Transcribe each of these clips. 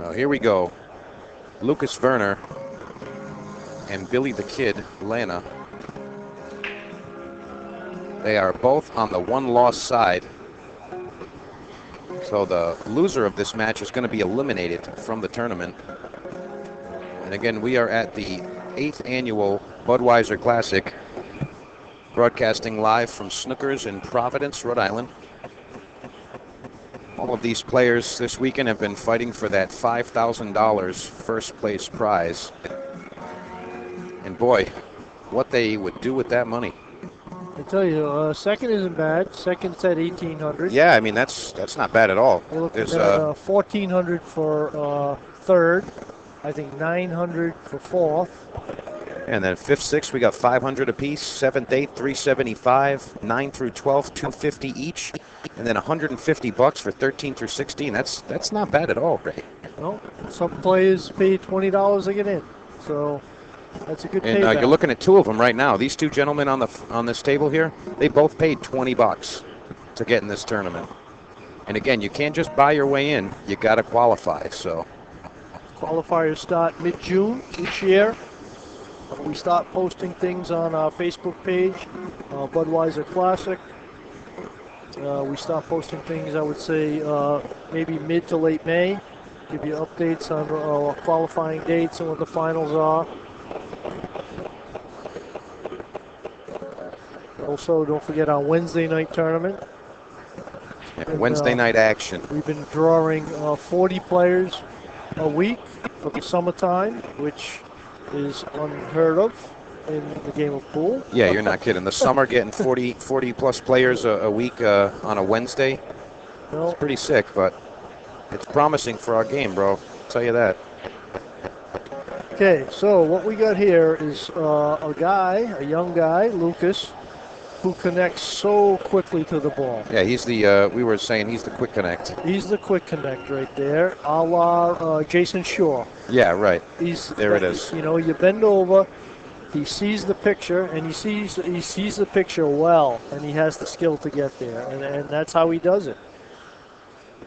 Oh, here we go. Lukas Verner and Billy the Kid, Lanna. They are both on the one-loss side. So the loser of this match is going to be eliminated from the tournament. And again, we are at the 8th Annual Budweiser Classic, broadcasting live from Snookers in Providence, Rhode Island. All of these players this weekend have been fighting for that $5,000 first place prize. And boy, what they would do with that money. I tell you, second isn't bad. Second's at 1,800. Yeah, I mean, that's not bad at all. They're looking at 1,400 for third. I think 900 for fourth. And then 5th, 6th, we got 500 apiece. 7th, 8th, 375. 9 through 12, 250 each. And then $150 for 13 through 16. That's not bad at all, Ray. No, some players pay $20 to get in. So that's a good And payback. you're looking at two of them right now. These two gentlemen on this table here, they both paid $20 to get in this tournament. And again, you can't just buy your way in. You got to qualify. So Qualifiers start mid-June each year. We start posting things on our Facebook page, Budweiser Classic. We start posting things, I would say, maybe mid to late May. Give you updates on qualifying dates and what the finals are. Also, don't forget our Wednesday night tournament. Wednesday night action. We've been drawing 40 players a week for the summertime, which is unheard of in the game of pool. Yeah, you're not kidding. The summer getting 40 plus players a week on a Wednesday. Well, it's pretty sick, but it's promising for our game, bro. I'll tell you that. Okay, so what we got here is a young guy, Lukas, who connects so quickly to the ball. Yeah, he's the, we were saying he's the quick connect. He's the quick connect right there, a la Jason Shore. Yeah, right. There it is. You know, you bend over, he sees the picture, and he sees the picture well, and he has the skill to get there, and that's how he does it.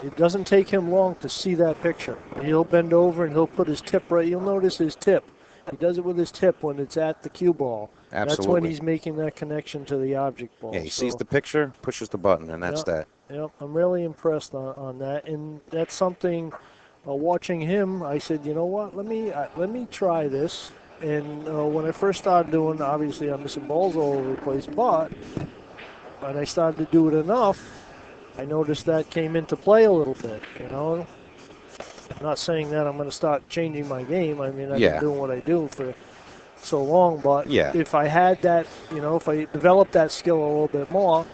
It doesn't take him long to see that picture. He'll bend over and he'll put his tip right. You'll notice his tip. He does it with his tip when it's at the cue ball. Absolutely. That's when he's making that connection to the object ball. Yeah, he sees the picture, pushes the button, and that's that. Yeah, I'm really impressed on that, and that's something. Watching him, I said, you know what? Let me try this. And when I first started doing, obviously I'm missing balls all over the place, but when I started to do it enough, I noticed that came into play a little bit. You know, I'm not saying that I'm going to start changing my game. I mean, I've been doing what I do for so long, but if I had that, you know, if I developed that skill a little bit more.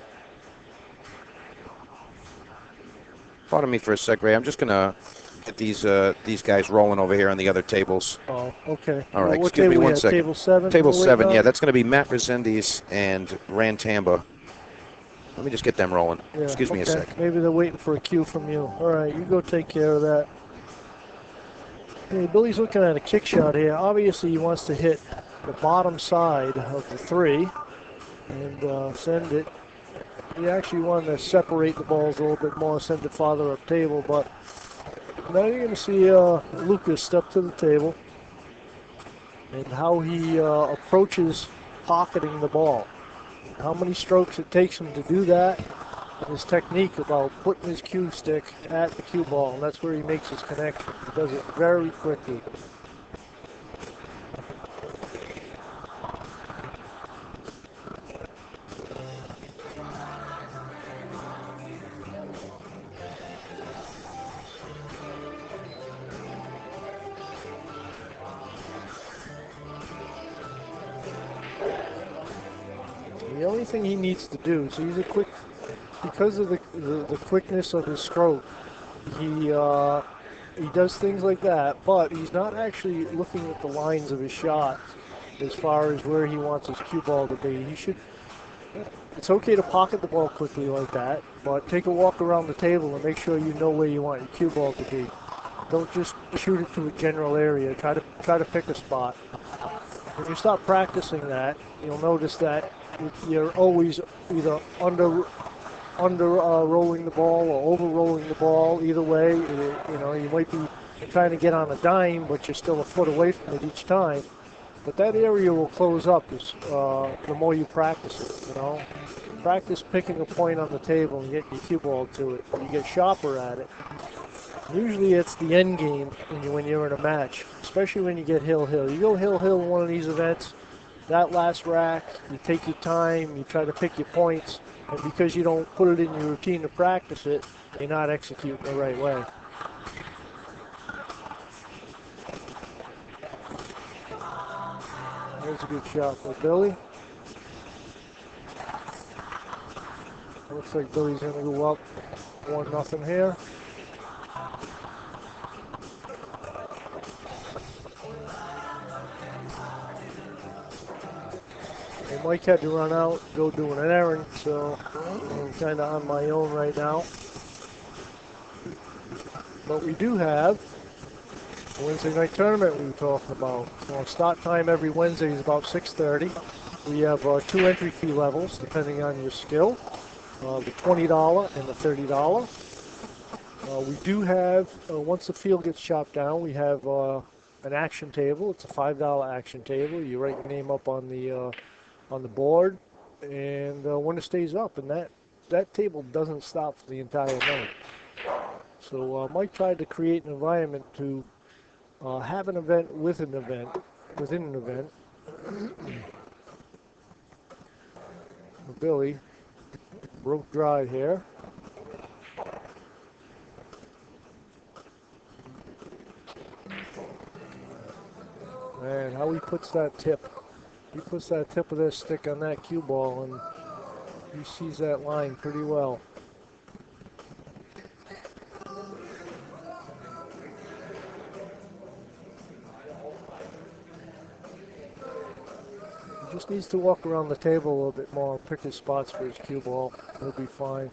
Pardon me for a sec, Ray. I'm just going to get these guys rolling over here on the other tables. Oh, okay. All right, what give me one at? second. Table 7? Table 7, yeah. That's going to be Matt Resendiz and Rantamba. Let me just get them rolling. Yeah, Excuse me a sec. Maybe they're waiting for a cue from you. All right, you go take care of that. Hey, Billy's looking at a kick shot here. Obviously, he wants to hit the bottom side of the 3 and send it. He actually wanted to separate the balls a little bit more, send it farther up table, but now you're going to see Lukas step to the table and how he approaches pocketing the ball. How many strokes it takes him to do that, and his technique about putting his cue stick at the cue ball, and that's where he makes his connection. He does it very quickly. The only thing he needs to do, so he's a quick, because of the quickness of his stroke, he does things like that, but he's not actually looking at the lines of his shot as far as where he wants his cue ball to be. It's okay to pocket the ball quickly like that, but take a walk around the table and make sure you know where you want your cue ball to be. Don't just shoot it to a general area. Try to pick a spot. When you start practicing that, you'll notice that you're always either under rolling the ball or over rolling the ball. Either way, you know, you might be You're trying to get on a dime, but you're still a foot away from it each time. But that area will close up the more you practice it, you know. Practice picking a point on the table and getting your cue ball to it. You get sharper at it. Usually it's the end game when you're in a match, especially when you get hill-hill. You go hill-hill in one of these events, that last rack, you take your time, you try to pick your points, and because you don't put it in your routine to practice it, you're not executing the right way. There's a good shot for Billy. Looks like Billy's going to go up 1-0 here. And Mike had to run out, go doing an errand, so I'm kind of on my own right now. But we do have the Wednesday night tournament we were talking about. So start time every Wednesday is about 6:30. We have 2 entry fee levels depending on your skill, the $20 and the $30. We do have, once the field gets chopped down, we have an action table. It's a $5 action table. You write your name up on the board, and when it stays up, and that table doesn't stop for the entire night. So Mike tried to create an environment to have an event within an event. Billy broke dry here. Man, how he puts that tip. He puts that tip of this stick on that cue ball, and he sees that line pretty well. He just needs to walk around the table a little bit more and pick his spots for his cue ball. He'll be fine.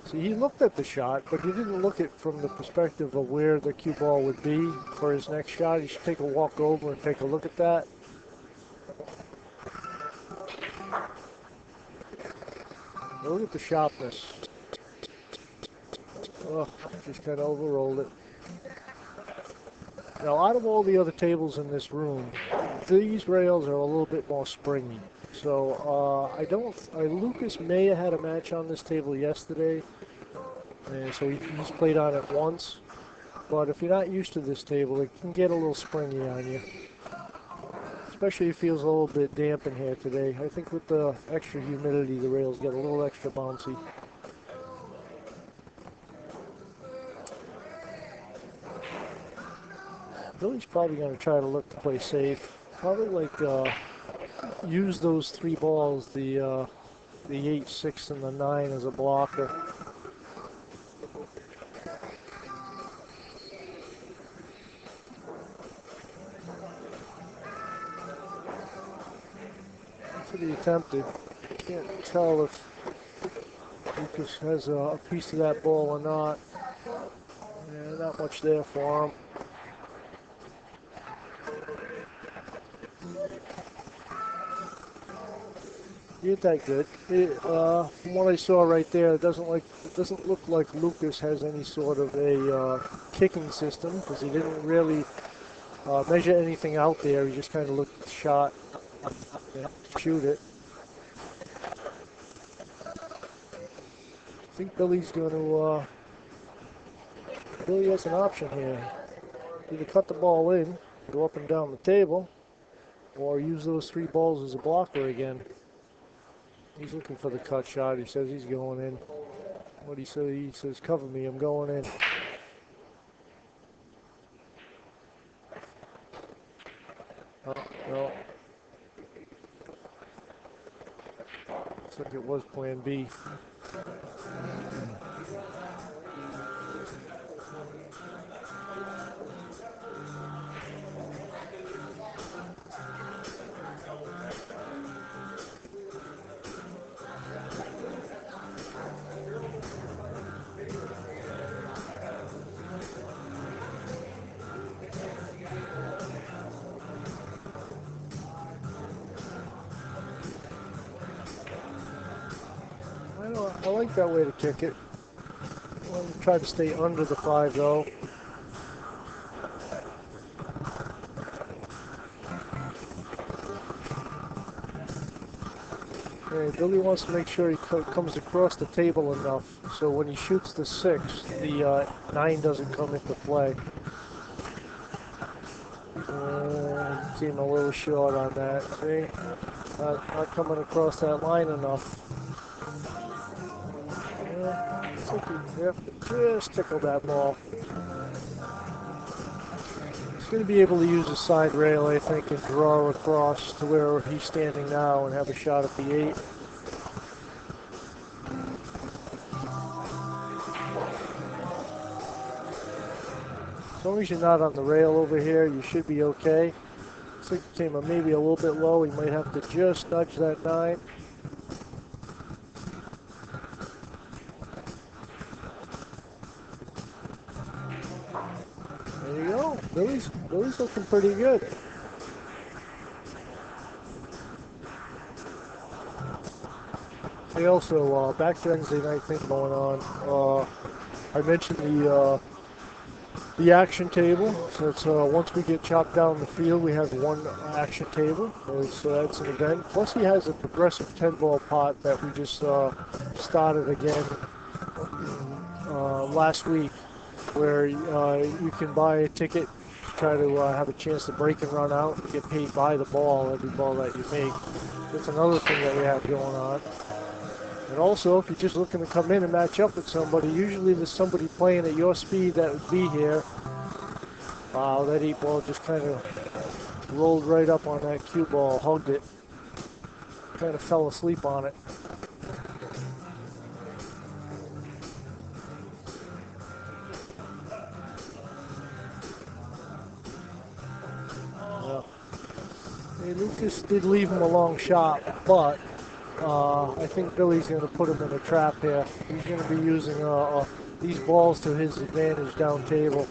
See, he looked at the shot, but he didn't look at from the perspective of where the cue ball would be for his next shot. He should take a walk over and take a look at that. Look at the sharpness. Oh, just kind of overrolled it. Now, out of all the other tables in this room, these rails are a little bit more springy. So Lukas may have had a match on this table yesterday, and so he's played on it once. But if you're not used to this table, it can get a little springy on you. Especially if it feels a little bit damp in here today. I think with the extra humidity, the rails get a little extra bouncy. Billy's probably going to try to look to play safe. Probably like use those 3 balls, the 8, 6, and the 9 as a blocker. That's what he attempted. Can't tell if Lukas has a piece of that ball or not. Yeah, not much there for him. He hit that good. From what I saw right there, it doesn't look like Lukas has any sort of a kicking system, because he didn't really measure anything out there. He just kind of looked at the shot and shoot it. I think Billy's going to. Billy has an option here. Either cut the ball in, go up and down the table, or use those 3 balls as a blocker again. He's looking for the cut shot. He says he's going in. What he says, cover me, I'm going in. Oh, no. Looks like it was plan B. I like that way to kick it. I'm going to try to stay under the 5, though. Okay, Billy wants to make sure he comes across the table enough so when he shoots the 6, the 9 doesn't come into play. Came a little short on that. See? Not coming across that line enough. Yeah, I think you have to just tickle that ball. He's going to be able to use his side rail, I think, and draw across to where he's standing now and have a shot at the 8. As long as you're not on the rail over here, you should be okay. I think it came maybe a little bit low. He might have to just nudge that 9. There you go. Billy's looking pretty good. Hey, also, back to Wednesday night thing going on. I mentioned the action table. So it's once we get chopped down the field, we have one action table. So that's an event. Plus, he has a progressive 10-ball pot that we just started again last week, where you can buy a ticket, try to have a chance to break and run out, and get paid by the ball, every ball that you make. That's another thing that we have going on. And also, if you're just looking to come in and match up with somebody, usually there's somebody playing at your speed that would be here. Wow, that 8 ball just kind of rolled right up on that cue ball, hugged it, kind of fell asleep on it. Yeah. Hey, Lucas did leave him a long shot, but I think Billy's going to put him in a trap here. He's going to be using these balls to his advantage down table.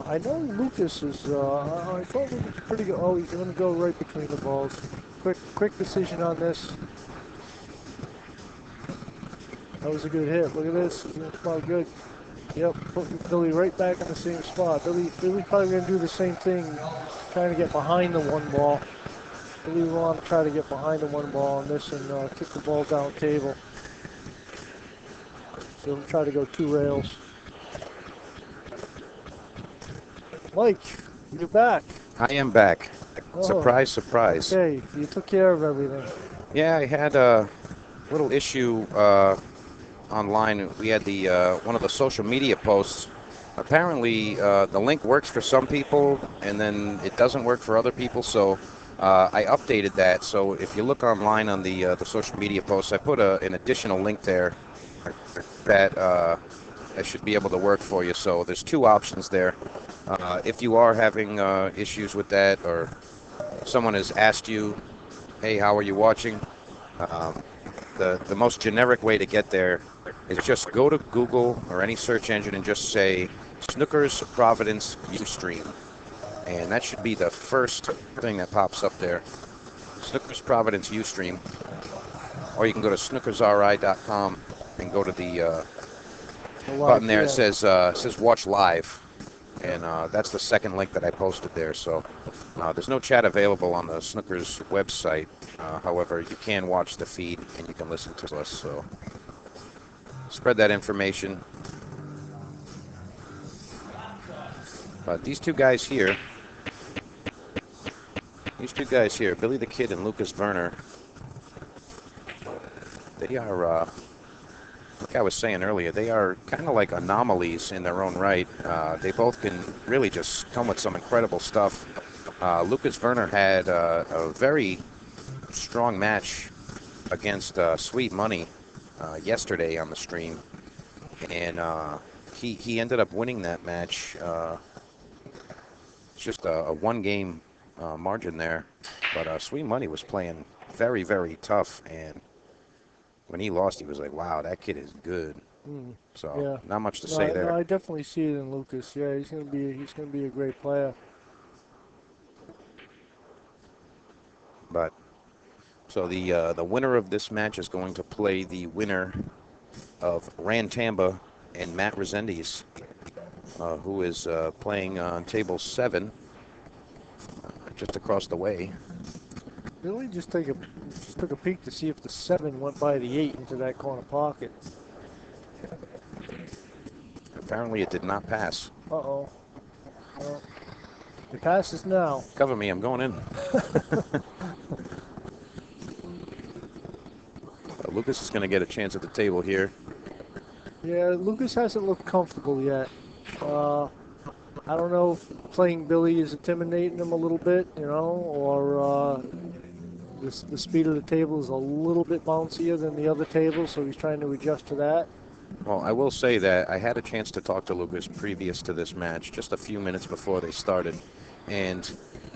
I know Lucas is, I thought Lucas was pretty good. Oh, he's going to go right between the balls. Quick decision on this. That was a good hit. Look at this. It's about good. Yep, putting Billy right back in the same spot. Billy probably going to do the same thing, trying to get behind the 1 ball. Billy will want to try to get behind the 1 ball on this and kick the ball down table. So he'll try to go 2 rails. Mike, you're back. I am back. Oh, Surprise, surprise. Okay, you took care of everything. Yeah, I had a little issue online. We had the one of the social media posts. Apparently, the link works for some people, and then it doesn't work for other people. So I updated that. So if you look online on the social media posts, I put an additional link there that should be able to work for you. So there's 2 options there. If you are having issues with that, or someone has asked you, hey, how are you watching? The most generic way to get there is just go to Google or any search engine and just say Snookers Providence Ustream. And that should be the first thing that pops up there. Snookers Providence Ustream. Or you can go to snookersri.com and go to the button there. It says watch live. And that's the second link that I posted there. So there's no chat available on the Snookers website. However, you can watch the feed and you can listen to us. So spread that information. But these two guys here, Billy the Kid and Lukas Verner, they are, like I was saying earlier, they are kind of like anomalies in their own right. They both can really just come with some incredible stuff. Lukas Verner had a very strong match against Sweet Money yesterday on the stream, and he ended up winning that match. It's just a 1-game margin there, but Sweet Money was playing very, very tough, and when he lost, he was like, wow, that kid is good. So yeah. Not much to say there. No, I definitely see it in Lucas. Yeah, he's gonna be a great player. But so the winner of this match is going to play the winner of Rantamba and Matt Resendiz, who is playing on table 7, just across the way. Really, just took a peek to see if the 7 went by the 8 into that corner pocket. Apparently, it did not pass. Uh-oh. Well, it passes now. Cover me, I'm going in. Lucas is going to get a chance at the table here. Yeah, Lucas hasn't looked comfortable yet. I don't know if playing Billy is intimidating him a little bit, you know, or the speed of the table is a little bit bouncier than the other tables, so he's trying to adjust to that. Well, I will say that I had a chance to talk to Lucas previous to this match, just a few minutes before they started. And,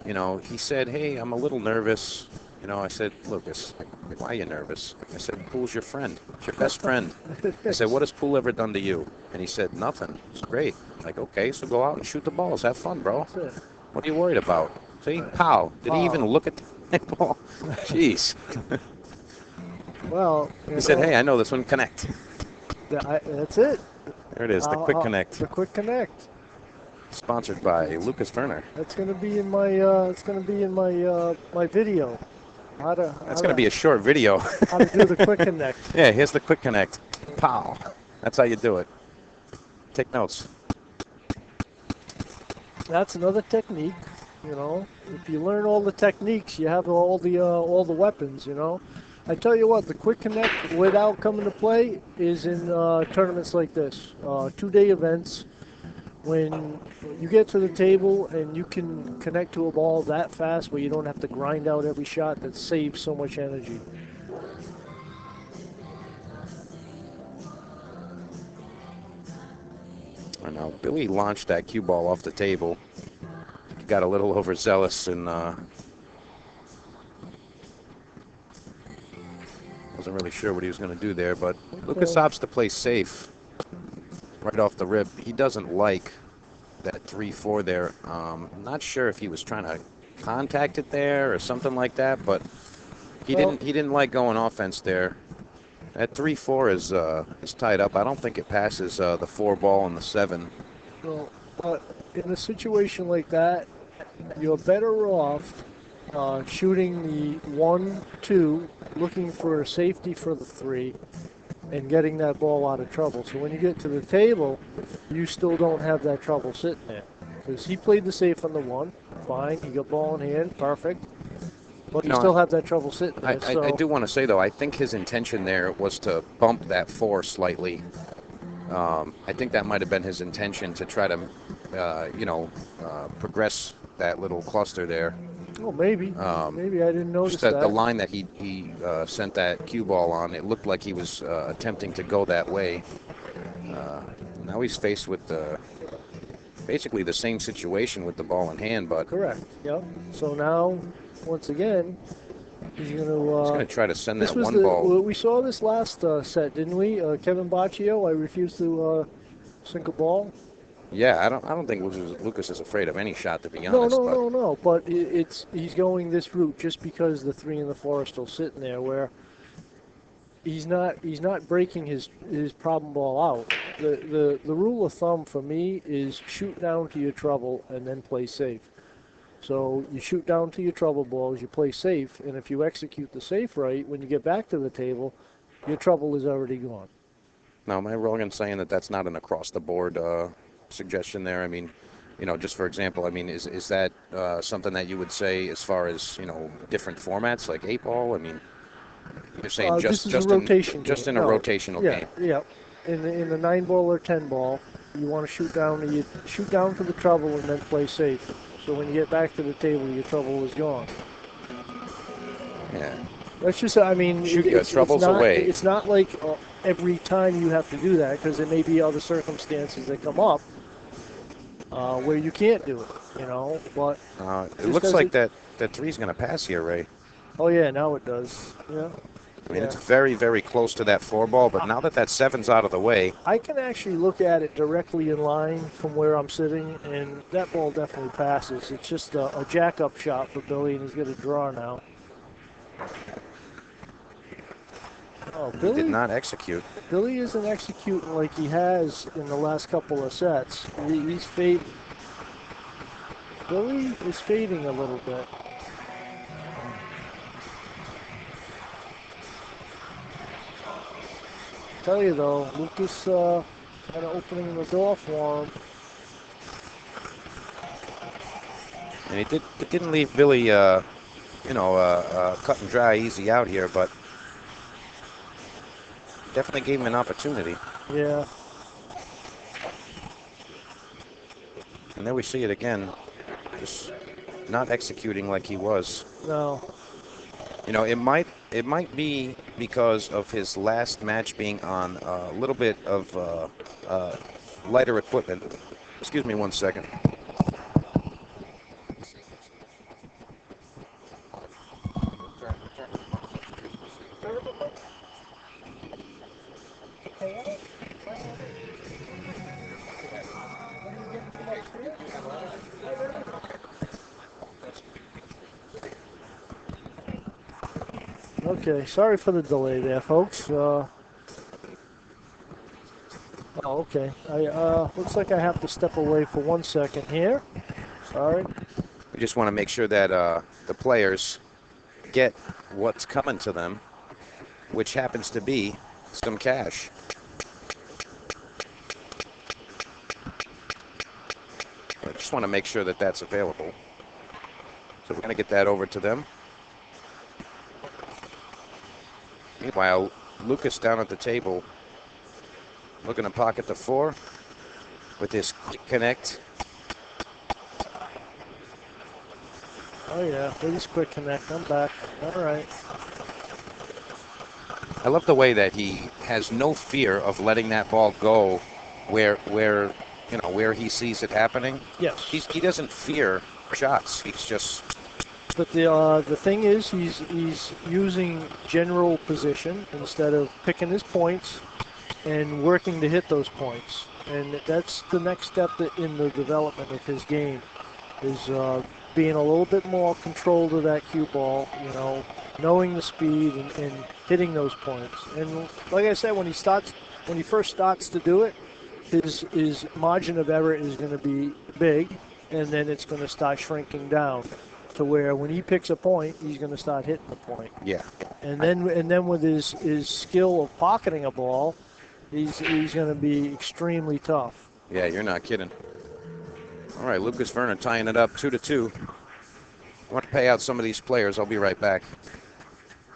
you know, he said, hey, I'm a little nervous. You know, I said, Lucas, why are you nervous? I said, Pool's your friend. It's your best friend. I said, what has Pool ever done to you? And he said, nothing. It's great. I'm like, okay, so go out and shoot the balls. Have fun, bro. What are you worried about? See, pow. Did he even look at the ball? Jeez. Well, he said, hey, I know this one. Connect. That's it. There it is, the quick connect. The quick connect. Sponsored by Lukas Verner. That's going to be in my. It's going to be in my my video. That's going to be a short video. How to do the quick connect. Yeah, here's the quick connect. Pow. That's how you do it. Take notes. That's another technique. You know, if you learn all the techniques, you have all the weapons. You know. I tell you what, the quick connect without coming to play is in tournaments like this, 2-day events, when you get to the table and you can connect to a ball that fast where you don't have to grind out every shot. That saves so much energy. I know. Billy launched that cue ball off the table. He got a little overzealous and wasn't really sure what he was going to do there, but Lucas opts to play safe right off the rip. He doesn't like that 3-4 there. Not sure if he was trying to contact it there or something like that, but he didn't like going offense there. That 3-4 is tied up. I don't think it passes the 4 ball and the 7. Well, but in a situation like that, you're better off shooting the 1-2, looking for a safety for the 3, and getting that ball out of trouble. So when you get to the table, you still don't have that trouble sitting there. Because he played the safe on the 1, fine, he got ball in hand, perfect. But you still have that trouble sitting there. I do want to say, though, I think his intention there was to bump that 4 slightly. I think that might have been his intention to try to, progress that little cluster there. Oh, maybe. Maybe I didn't notice just that. The line that he sent that cue ball on, it looked like he was attempting to go that way. Now he's faced with basically the same situation with the ball in hand, but correct. Yep. So now, once again, he's going to try to send that 1 ball. We saw this last set, didn't we? Kevin Baccio, I refused to sink a ball. Yeah, I don't think Lucas is afraid of any shot, to be honest. No. But he's going this route just because the 3 and the 4 are still sitting there, where he's not breaking his problem ball out. The rule of thumb for me is shoot down to your trouble and then play safe. So you shoot down to your trouble balls, you play safe, and if you execute the safe right, when you get back to the table, your trouble is already gone. Now, am I wrong in saying that that's not an across-the-board suggestion there? I mean, just for example, I mean, is that something that you would say as far as, different formats like 8-ball? I mean, you're saying just in a rotational game. Yeah. In the 9-ball or 10-ball, you want to shoot down to the trouble and then play safe. So when you get back to the table, your trouble is gone. Yeah. That's just, I mean, shoot your troubles away. It's not like every time you have to do that, because there may be other circumstances that come up where you can't do it, But it looks like that 3's going to pass here, Ray. Oh yeah, now it does. Yeah. I mean, it's very, very close to that 4 ball, but now that 7's out of the way. I can actually look at it directly in line from where I'm sitting, and that ball definitely passes. It's just a jack-up shot for Billy, and he's going to draw now. Oh, He did Billy. not execute. Billy isn't executing like he has in the last couple of sets. He's fading. Billy is fading a little bit. Tell you though, Lucas kind of opening the door for him. And it didn't leave Billy, cut and dry, easy out here, but definitely gave him an opportunity. Yeah. And there we see it again, just not executing like he was. No. You know, it might be because of his last match being on a little bit of lighter equipment. Excuse me 1 second. Okay, sorry for the delay there, folks. Oh, okay. I looks like I have to step away for 1 second here. Sorry. We just want to make sure that the players get what's coming to them, which happens to be some cash. I just want to make sure that that's available. So we're going to get that over to them. Meanwhile, Lucas down at the table looking to pocket the 4 with this quick connect. Oh yeah, please quick connect. I'm back. All right. I love the way that he has no fear of letting that ball go where he sees it happening. Yes. He doesn't fear shots. He's just. But the thing is, he's using general position instead of picking his points and working to hit those points. And that's the next step in the development of his game, is being a little bit more controlled of that cue ball, knowing the speed and hitting those points. And like I said, when he first starts to do it, his margin of error is going to be big, and then it's going to start shrinking down to where when he picks a point, he's going to start hitting the point. Yeah. And then with his skill of pocketing a ball, he's going to be extremely tough. Yeah, you're not kidding. All right, Lukas Verner tying it up 2-2. I want to pay out some of these players. I'll be right back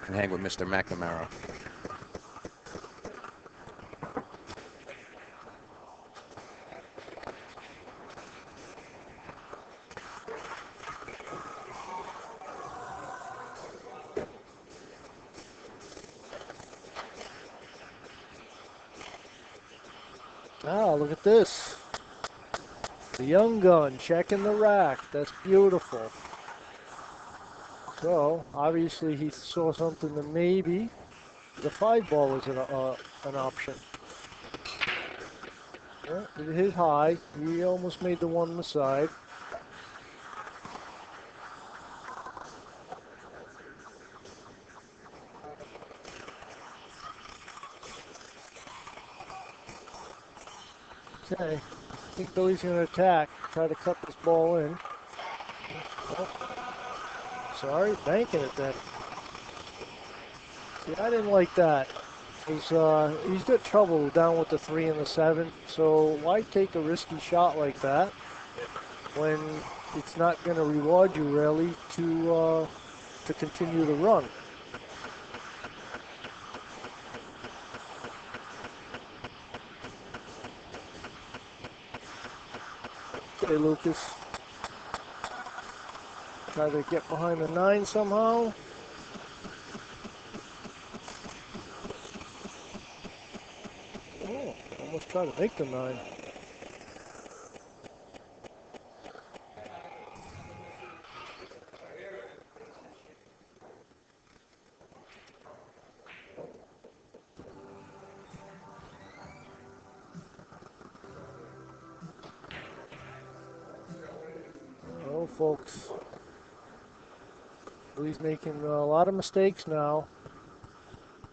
and hang with Mr. McNamara. Ah, look at this. The young gun checking the rack. That's beautiful. So, obviously he saw something that maybe the 5 ball was an option. Yeah, it hit high. He almost made the one on the side. Okay, I think Billy's going to attack, try to cut this ball in. Oh, sorry, banking it then. See, I didn't like that. He's got trouble down with the 3 and the 7, so why take a risky shot like that when it's not going to reward you really to continue the run? Okay, Lucas. Try to get behind the 9 somehow. Oh, almost try to make the 9. Oh, folks. He's making a lot of mistakes now.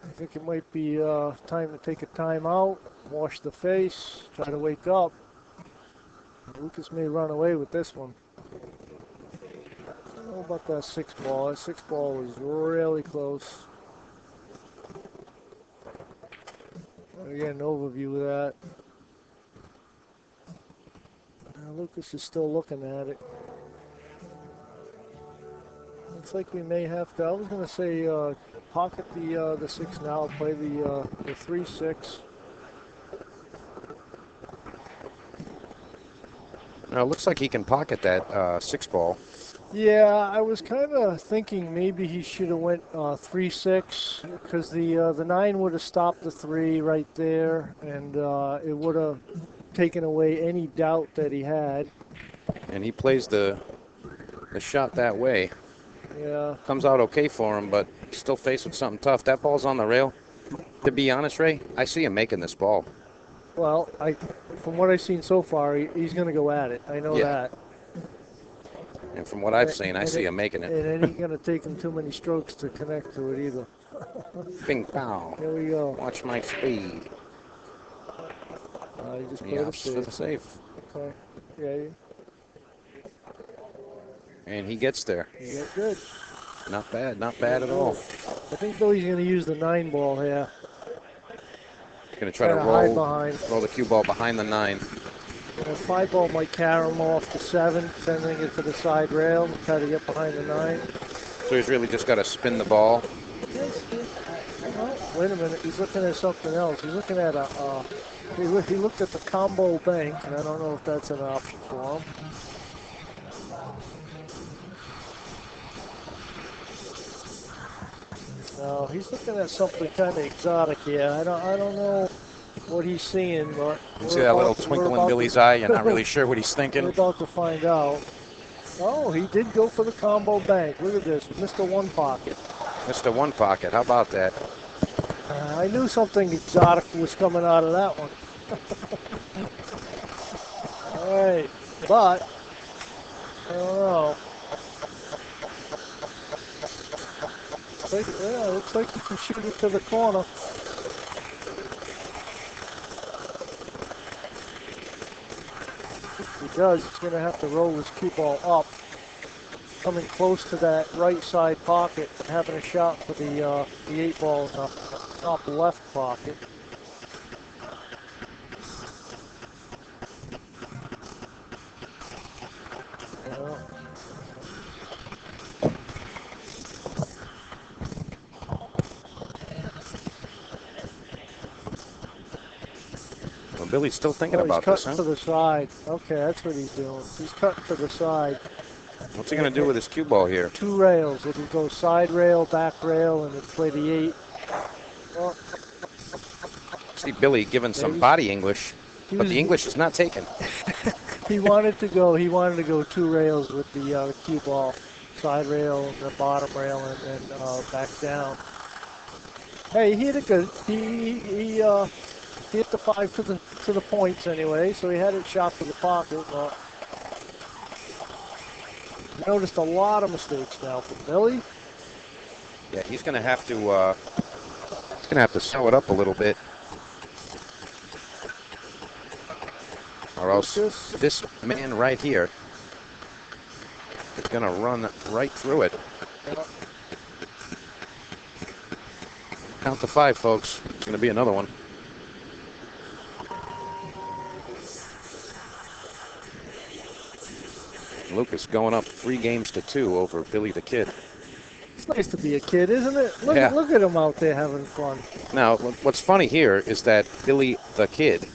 I think it might be time to take a time out, wash the face, try to wake up. Lucas may run away with this one. I don't know about that 6-ball. That 6-ball was really close. Again, an overview of that. Lucas is still looking at it. Looks like we may have to. I was going to say pocket the 6 now, play the 3-6. Now, it looks like he can pocket that 6-ball. Yeah, I was kind of thinking maybe he should have went 3-6 because the 9 would have stopped the 3 right there, and it would have taken away any doubt that he had. And he plays the shot that way. Yeah. Comes out okay for him, but still faced with something tough. That ball's on the rail. To be honest, Ray, I see him making this ball. Well, from what I've seen so far, he's going to go at it. I know that. And from what I've seen, I see him making it. And it ain't going to take him too many strokes to connect to it either. Bing pow. Here we go. Watch my speed. He just He opts for the safe. Okay. Yeah. And he gets there. He got good. Not bad at all. I think Billy's going to use the 9-ball here. He's going to try to roll the cue ball behind the 9. The 5-ball might carry him off the 7, sending it to the side rail, try to get behind the 9. So he's really just got to spin the ball. Wait a minute, he's looking at something else. He's looking at he looked at the combo bank, and I don't know if that's an option for him. No, he's looking at something kind of exotic here. I don't know what he's seeing, but you see that little twinkle in Billy's eye? You're not really sure what he's thinking. We're about to find out. Oh, he did go for the combo bank. Look at this, Mr. One Pocket. Mr. One Pocket, how about that? I knew something exotic was coming out of that one. All right, but I don't know. Looks like you can shoot it to the corner. If he does, he's going to have to roll his cue ball up, coming close to that right side pocket, having a shot for the 8-ball in the top left pocket. Billy's still thinking about this, huh? He's cutting to the side. Okay, that's what he's doing. He's cutting to the side. What's he going to do with his cue ball here? 2 rails. It'll go side rail, back rail, and it'll play the 8. Oh. See Billy giving some body English, but the English is not taken. He wanted to go 2 rails with the cue ball, side rail, and the bottom rail, and back down. Hey, he hit it good. He hit the 5 to the points anyway, so he had it shot to the pocket. Noticed a lot of mistakes now from Billy. Yeah, he's going to have to sew it up a little bit, or else this man right here is going to run right through it. Count to 5, folks. It's going to be another one. Lucas going up 3 games to 2 over Billy the Kid. It's nice to be a kid, isn't it? Look at him out there having fun. Now, what's funny here is that Billy the Kid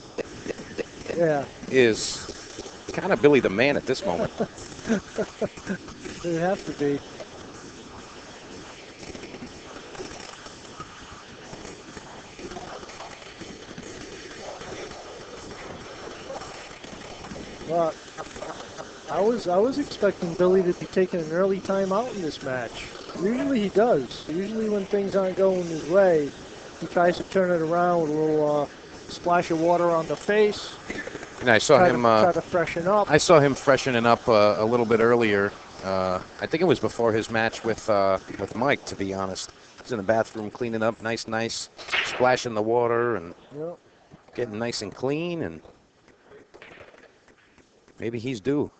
is kind of Billy the Man at this moment. It has to be. But I was expecting Billy to be taking an early time out in this match. Usually he does. Usually when things aren't going his way, he tries to turn it around with a little splash of water on the face. And I saw him try to freshen up. I saw him freshening up a little bit earlier I think it was before his match with Mike, to be honest. He's in the bathroom cleaning up, nice, splashing the water and Yep. getting nice and clean, and maybe he's due.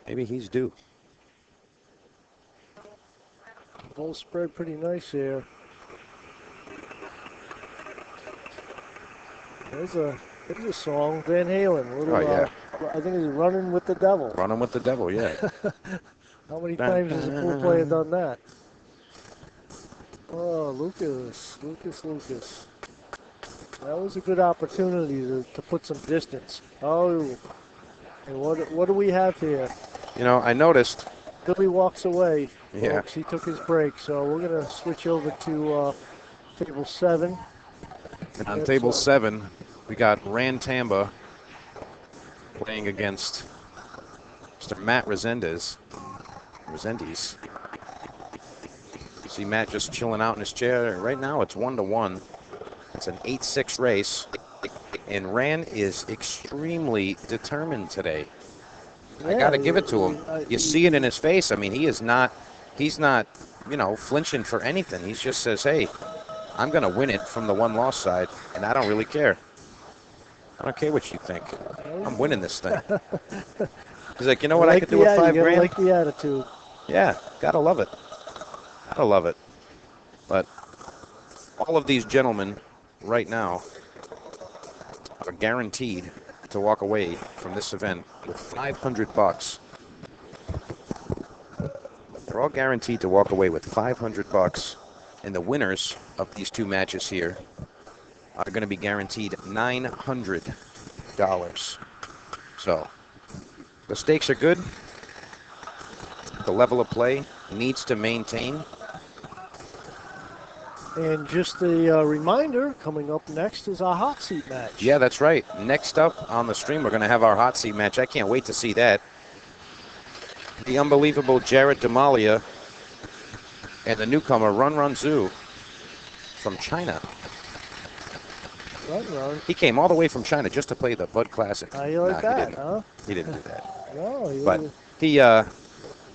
Maybe he's due. Both spread pretty nice here. There's a song, Van Halen. Little, Oh, yeah. I think it's Running with the Devil. Running with the devil, yeah. How many times has a pool player done that? Oh, Lucas. That was a good opportunity to put some distance. Oh, and what do we have here? You know, I noticed. Billy walks away. Yeah. Folks, he took his break, so we're going to switch over to table 7. And on table 7, we got Rand Tamba playing against Mr. Matt Resendiz. See Matt just chilling out in his chair. Right now it's 1-1. It's an 8-6 race. And Rand is extremely determined today. Yeah, I got to give it to him. You see it in his face. I mean, he's not, flinching for anything. He just says, hey, I'm going to win it from the one-loss side, and I don't really care. I don't care what you think. I'm winning this thing. He's like, you know what I could do with $5 grand? I like the attitude. Yeah, gotta love it. Gotta love it. But all of these gentlemen right now are guaranteed to walk away from this event with $500. They're all guaranteed to walk away with $500, and the winners of these two matches here are going to be guaranteed $900. So the stakes are good. The level of play needs to maintain. And just a reminder, coming up next is our hot seat match. Yeah, that's right. Next up on the stream, we're going to have our hot seat match. I can't wait to see that. The unbelievable Jared Demalia and the newcomer Run Run Zhu from China. Run. He came all the way from China just to play the Bud Classic. You like that, huh? He didn't do that. No, But he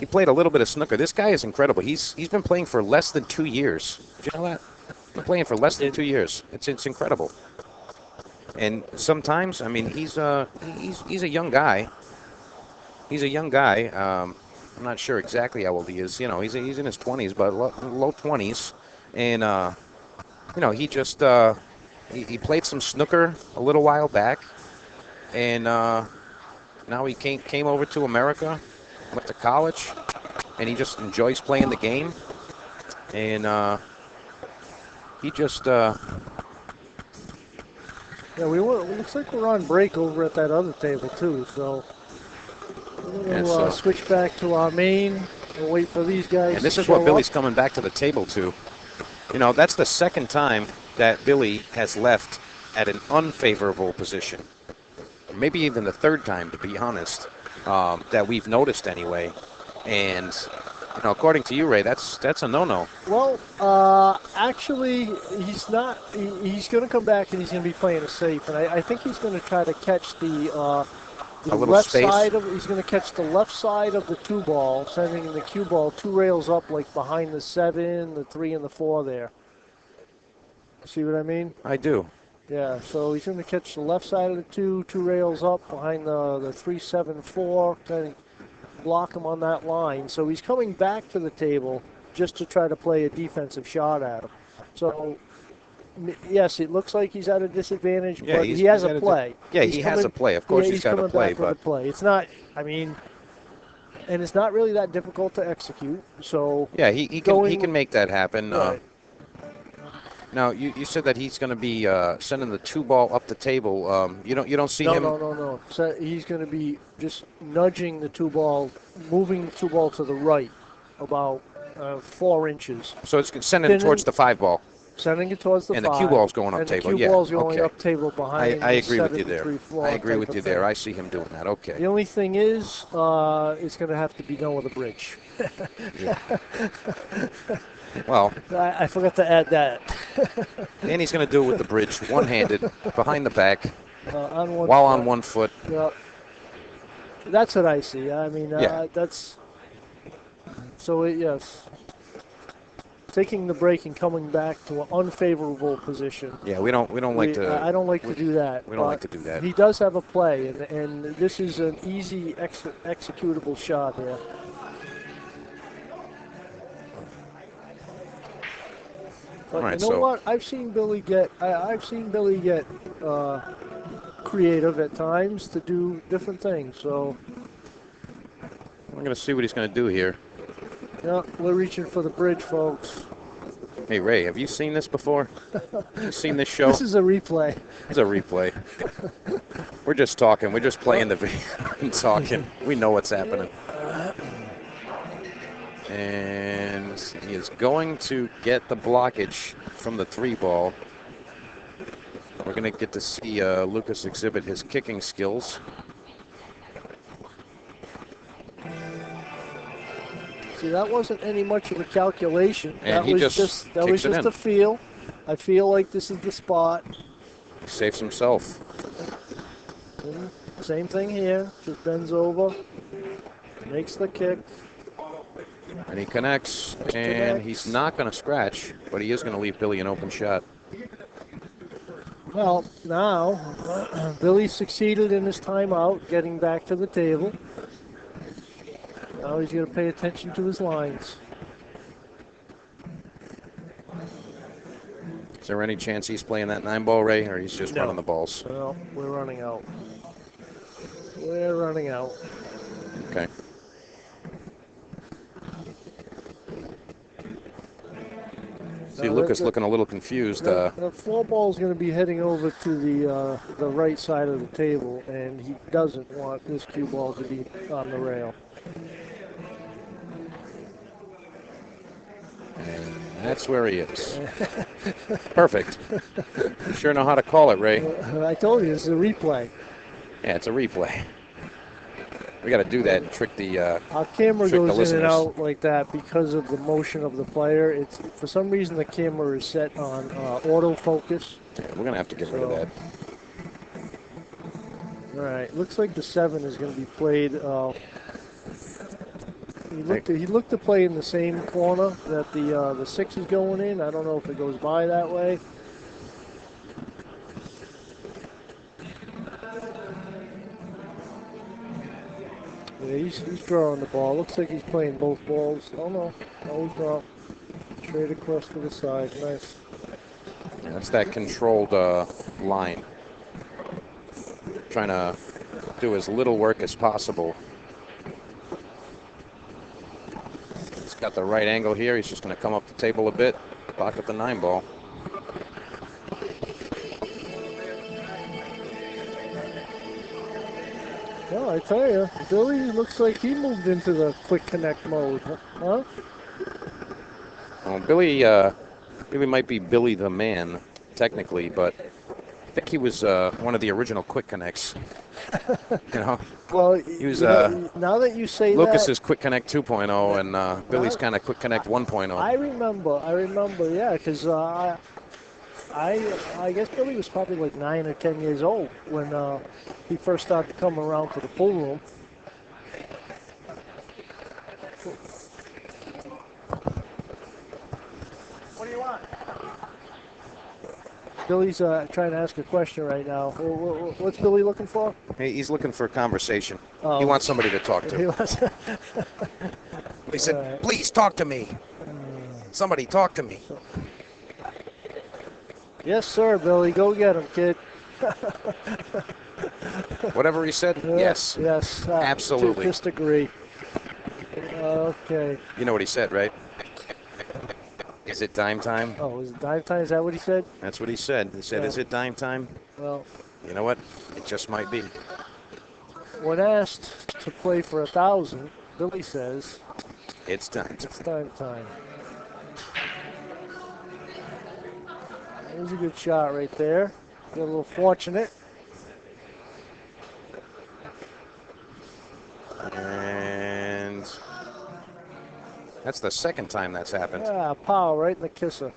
played a little bit of snooker. This guy is incredible. He's been playing for less than 2 years. Did you know that? Been playing for less than 2 years. It's incredible. And sometimes, I mean, he's a young guy. He's a young guy. I'm not sure exactly how old he is. You know, he's in his 20s, but low 20s. And he just he played some snooker a little while back, and now he came over to America, went to college, and he just enjoys playing the game. And he just yeah, looks like we're on break over at that other table too. So we'll switch back to our main and wait for these guys. And this is what Billy's coming back to the table to. You know, that's the second time that Billy has left at an unfavorable position. Or maybe even the third time, to be honest, that we've noticed anyway. And, you know, according to you, Ray, that's a no-no. Well, actually, he's not. He's going to come back and he's going to be playing it safe. And I think he's going to try to catch the left side of. He's going to catch the left side of the 2-ball, sending the cue ball 2 rails up, like behind the 7, the 3, and the 4 there. See what I mean? I do. Yeah, so he's going to catch the left side of the 2 rails up behind the 3, 7, 4, kind of block him on that line. So he's coming back to the table just to try to play a defensive shot at him. So, yes, it looks like he's at a disadvantage, but he has a play. He has a play. Of course, he's got a play. But it's not, I mean, and it's not really that difficult to execute. So yeah, he can make that happen. Right. Now, you said that he's going to be sending the 2-ball up the table. You don't see him. No. So he's going to be just nudging the 2-ball, moving the 2-ball to the right about 4 inches. So it's sending it towards the 5-ball. Sending it towards the 5. And the cue ball's going up table. And the cue ball's going up table behind. I agree with you there. I agree with you there. Thing. I see him doing that. Okay. The only thing is, it's going to have to be done with a bridge. Well, I forgot to add that. And he's going to do it with the bridge, one-handed, behind the back, on on one foot. Yeah. That's what I see. I mean, Yeah. that's so. Yes, taking the break and coming back to an unfavorable position. Yeah, we don't like to. I don't like we, to do that. we don't like But to do that. he does have a play, and this is an easy executable shot here. All But you right, know so what? I've seen Billy get. I've seen Billy get creative at times to do different things. So we're going to see what he's going to do here. yeah, we're reaching for the bridge, folks. Hey, Ray, have you seen this before? You seen this show? This is a replay. It's a replay. We're just talking. We're just playing the video and talking. We know what's happening. And he is going to get the blockage from the 3-ball. We're going to get to see Lukas exhibit his kicking skills. See, that wasn't any much of a calculation. And that was just in. a feel. I feel like this is the spot. He saves himself. And same thing here. Just bends over, makes the kick. And he connects, and he's not going to scratch, but he is going to leave Billy an open shot. Well, now Billy succeeded in his timeout, getting back to the table. Now he's going to pay attention to his lines. Is there any chance he's playing that 9-ball, Ray, or he's just running the balls? Well, we're running out. We're running out. Okay. See, Lukas looking a little confused. The 4-ball is going to be heading over to the right side of the table, and he doesn't want this cue ball to be on the rail. And that's where he is. Perfect. You sure know how to call it, Ray. I told you, it's a replay. Yeah, it's a replay. We got to do that and trick the Our camera trick the goes in listeners. and out like that because of the motion of the player. It's for some reason the camera is set on autofocus. Yeah, we're gonna have to get rid of that. All right, looks like the 7 is going to be played. He looked to play in the same corner that the 6 is going in. I don't know if it goes by that way. Yeah, he's drawing the ball. Looks like he's playing both balls. Oh no, he's not. Straight across to the side. Nice. Yeah, that's that controlled line. Trying to do as little work as possible. He's got the right angle here. He's just going to come up the table a bit, pocket the 9-ball. Well, I tell you, Billy looks like he moved into the quick connect mode, huh? Well, Billy might be Billy the Man, technically, but I think he was one of the original quick connects. You know? Well, he was now that you say Lucas's Quick Connect 2.0 and Billy's kind of Quick Connect 1.0. I remember, yeah, because I guess Billy was probably like 9 or 10 years old when he first started to come around to the pool room. What do you want? Billy's trying to ask a question right now. What's Billy looking for? Hey, he's looking for a conversation. Oh. He wants somebody to talk to. He said, please talk to me. Somebody talk to me. Yes, sir, Billy. Go get him, kid. Whatever he said, yes. Yes. Absolutely. Just agree. Okay. You know what he said, right? Is it dime time? Oh, is it dime time? Is that what he said? That's what he said. He said, is it dime time? Well, you know what? It just might be. When asked to play for 1,000, Billy says, it's dime time. It's dime time. That was a good shot right there. Got a little fortunate. And that's the second time that's happened. Yeah, pow, right in the kisser.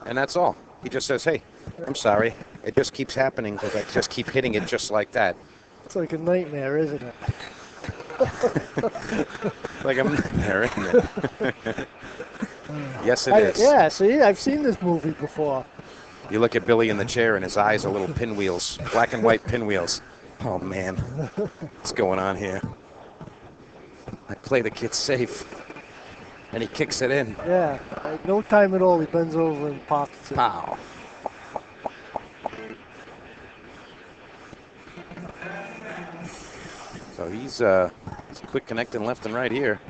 And that's all. He just says, hey, I'm sorry. it just keeps happening because I just keep hitting it just like that. It's like a nightmare, isn't it? Like I'm there, isn't it? Yes, it is. Yeah, see, I've seen this movie before. You look at Billy in the chair, and his eyes are little pinwheels, black and white pinwheels. Oh, man. What's going on here? I play the kid safe, and he kicks it in. Yeah, no time at all. He bends over and pockets it. Pow. So he's quick connecting left and right here.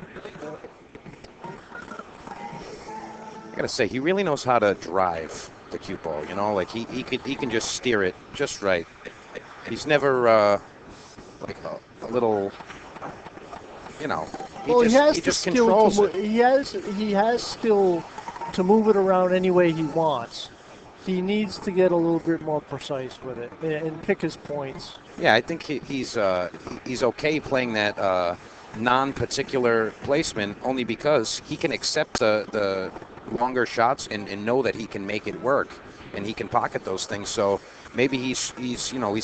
I gotta say, he really knows how to drive the cue ball. You know, like he can just steer it just right. He's never like a little, you know. He just controls it. He has skill to move it around any way he wants. He needs to get a little bit more precise with it and pick his points. Yeah, I think he's okay playing that non-particular placement only because he can accept the longer shots and know that he can make it work and he can pocket those things. So maybe he's